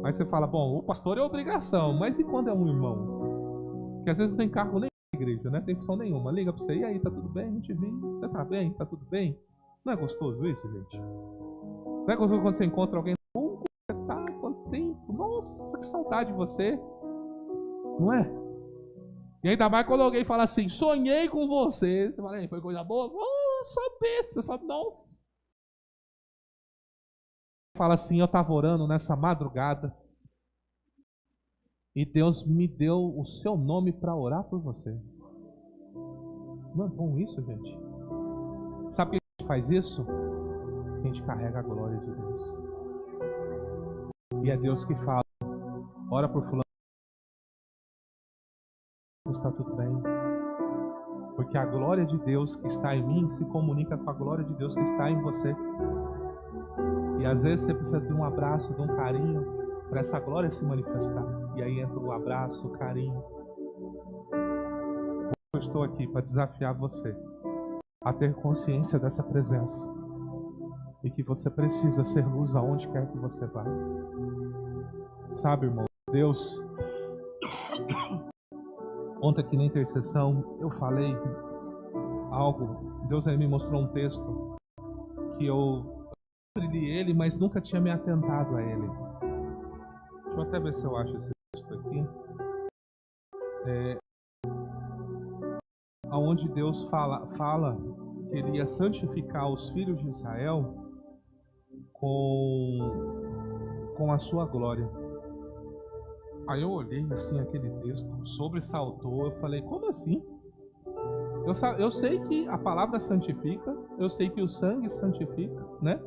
Aí você fala, bom, o pastor é obrigação, mas e quando é um irmão? Que às vezes não tem cargo nem na igreja, né? Tem função nenhuma. Liga pra você, e aí, tá tudo bem? Não te vi. Você tá bem? Tá tudo bem? Não é gostoso isso, gente? Não é gostoso quando você encontra alguém, como você tá? Quanto tempo? Nossa, que saudade de você. Não é? E ainda mais quando alguém fala assim, sonhei com você. Você fala, foi coisa boa? Oh, só pensa. Você fala, nossa. Fala assim, eu tava orando nessa madrugada e Deus me deu o seu nome para orar por você. Não é bom isso, gente? Sabe por que a gente faz isso? A gente carrega a glória de Deus. E é Deus que fala, ora por fulano, está tudo bem. Porque a glória de Deus que está em mim se comunica com a glória de Deus que está em você. E às vezes você precisa de um abraço, de um carinho, para essa glória se manifestar. E aí entra o abraço, o carinho. Eu estou aqui para desafiar você a ter consciência dessa presença. E que você precisa ser luz aonde quer que você vá. Sabe, irmão, Deus, ontem aqui na intercessão eu falei algo. Deus aí me mostrou um texto que eu li ele, mas nunca tinha me atentado a ele. Deixa eu até ver se eu acho esse texto aqui. Onde Deus fala que ele ia santificar os filhos de Israel com a sua glória. Aí eu olhei assim aquele texto, sobressaltou, eu falei, como assim? Eu sei que a palavra santifica, eu sei que o sangue santifica, né?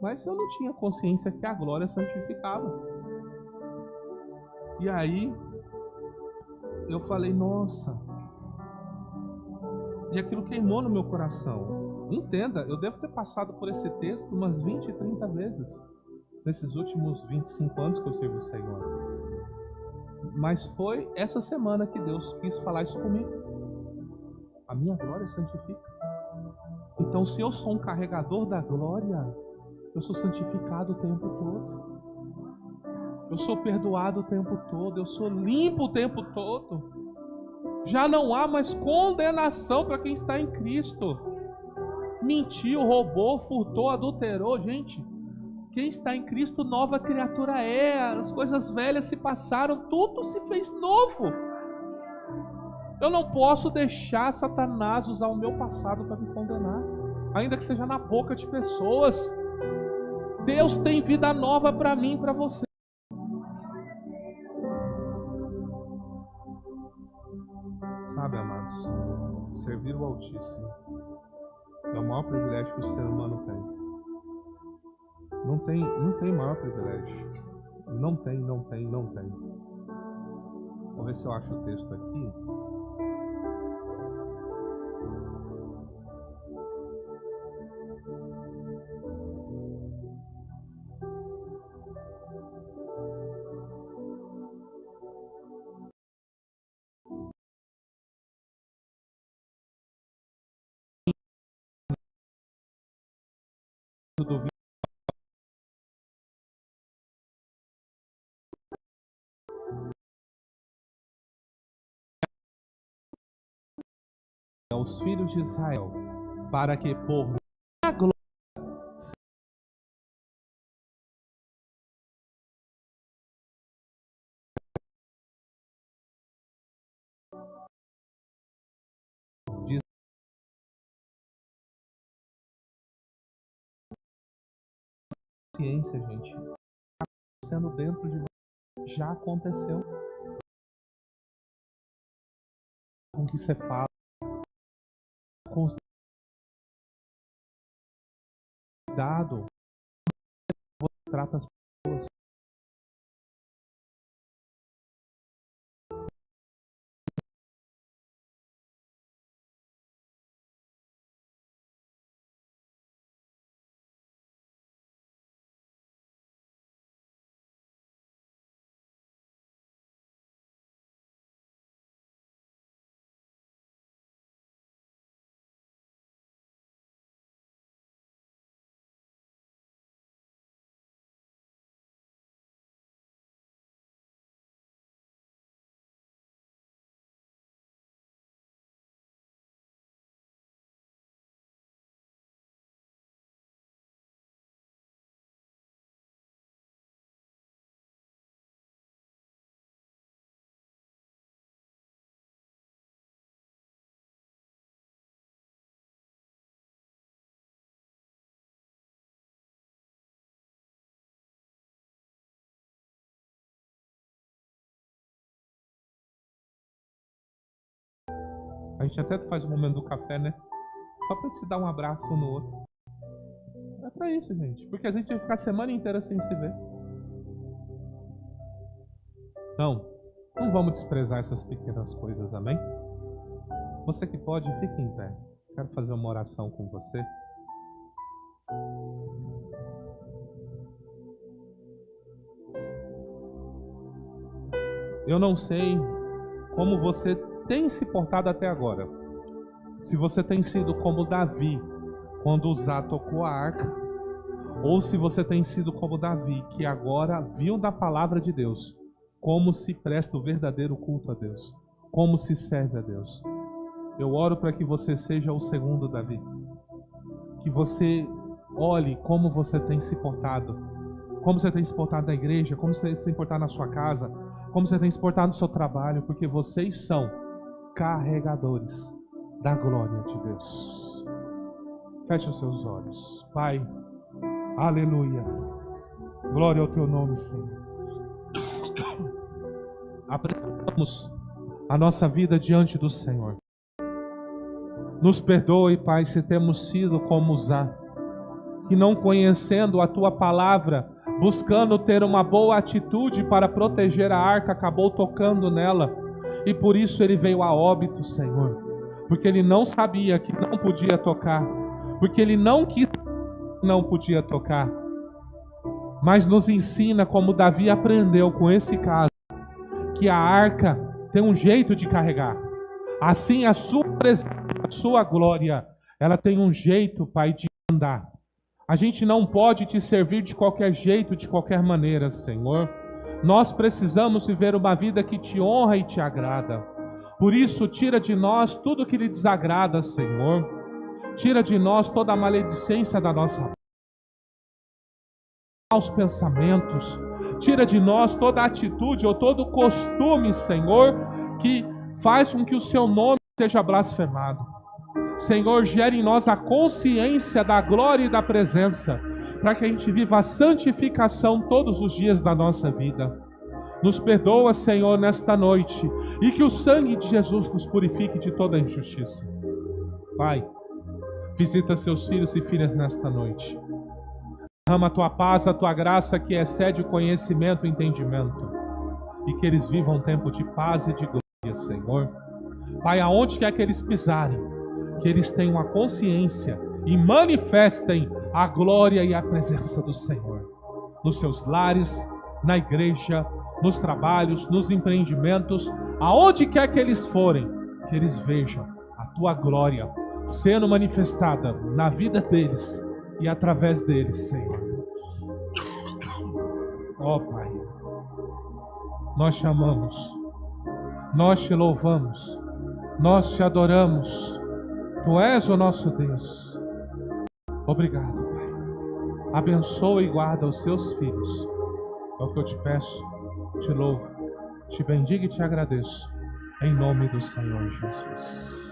Mas eu não tinha consciência que a glória santificava. E aí eu falei, nossa. E aquilo queimou no meu coração. Entenda, eu devo ter passado por esse texto umas 20, 30 vezes nesses últimos 25 anos que eu sirvo o Senhor. Mas foi essa semana que Deus quis falar isso comigo. A minha glória santifica. Então, se eu sou um carregador da glória, eu sou santificado o tempo todo. Eu sou perdoado o tempo todo. Eu sou limpo o tempo todo. Já não há mais condenação para quem está em Cristo. Mentiu, roubou, furtou, adulterou, gente. Quem está em Cristo, nova criatura é. As coisas velhas se passaram, tudo se fez novo. Eu não posso deixar Satanás usar o meu passado para me condenar, ainda que seja na boca de pessoas. Deus tem vida nova para mim e para você. Sabe, amados, servir o Altíssimo é o maior privilégio que o ser humano tem. Não tem maior privilégio. Não tem. Vou ver se eu acho o texto aqui. Do aos filhos de Israel, para que por minha glória diz ciência, gente, sendo dentro de nós, já aconteceu. Com o que você fala, com o cuidado, você trata as pessoas. A gente até faz o momento do café, né? Só pra gente se dar um abraço um no outro. É pra isso, gente. Porque a gente vai ficar a semana inteira sem se ver. Então, não vamos desprezar essas pequenas coisas, amém? Você que pode, fique em pé. Quero fazer uma oração com você. Eu não sei como você tem se portado até agora. Se você tem sido como Davi, quando Uzá tocou a arca, ou se você tem sido como Davi, que agora viu da palavra de Deus, como se presta o verdadeiro culto a Deus, como se serve a Deus. Eu oro para que você seja o segundo Davi. Que você olhe como você tem se portado. Como você tem se portado na igreja, como você tem se portado na sua casa, como você tem se portado no seu trabalho, porque vocês são carregadores da glória de Deus. Feche os seus olhos. Pai, aleluia. Glória ao teu nome, Senhor. Apresentamos a nossa vida diante do Senhor. Nos perdoe, Pai, se temos sido como Uzá, que não conhecendo a tua palavra, buscando ter uma boa atitude para proteger a arca, acabou tocando nela, e por isso ele veio a óbito, Senhor, porque ele não sabia que não podia tocar, porque ele não quis, não podia tocar. Mas nos ensina, como Davi aprendeu com esse caso, que a arca tem um jeito de carregar. Assim a sua presença, a sua glória, ela tem um jeito, Pai, de andar. A gente não pode te servir de qualquer jeito, de qualquer maneira, Senhor. Nós precisamos viver uma vida que te honra e te agrada. Por isso, tira de nós tudo que lhe desagrada, Senhor. Tira de nós toda a maledicência da nossa vida, maus pensamentos. Tira de nós toda atitude ou todo costume, Senhor, que faz com que o seu nome seja blasfemado. Senhor, gere em nós a consciência da glória e da presença, para que a gente viva a santificação todos os dias da nossa vida. Nos perdoa, Senhor, nesta noite, e que o sangue de Jesus nos purifique de toda injustiça. Pai, visita seus filhos e filhas nesta noite. Derrama a tua paz, a tua graça, que excede o conhecimento e o entendimento, e que eles vivam um tempo de paz e de glória, Senhor. Pai, aonde quer que eles pisarem, que eles tenham a consciência e manifestem a glória e a presença do Senhor. Nos seus lares, na igreja, nos trabalhos, nos empreendimentos, aonde quer que eles forem, que eles vejam a tua glória sendo manifestada na vida deles e através deles, Senhor. Ó Pai, nós te amamos, nós te louvamos, nós te adoramos. Tu és o nosso Deus. Obrigado, Pai. Abençoa e guarda os seus filhos. É o que eu te peço, te louvo, te bendigo e te agradeço. Em nome do Senhor Jesus.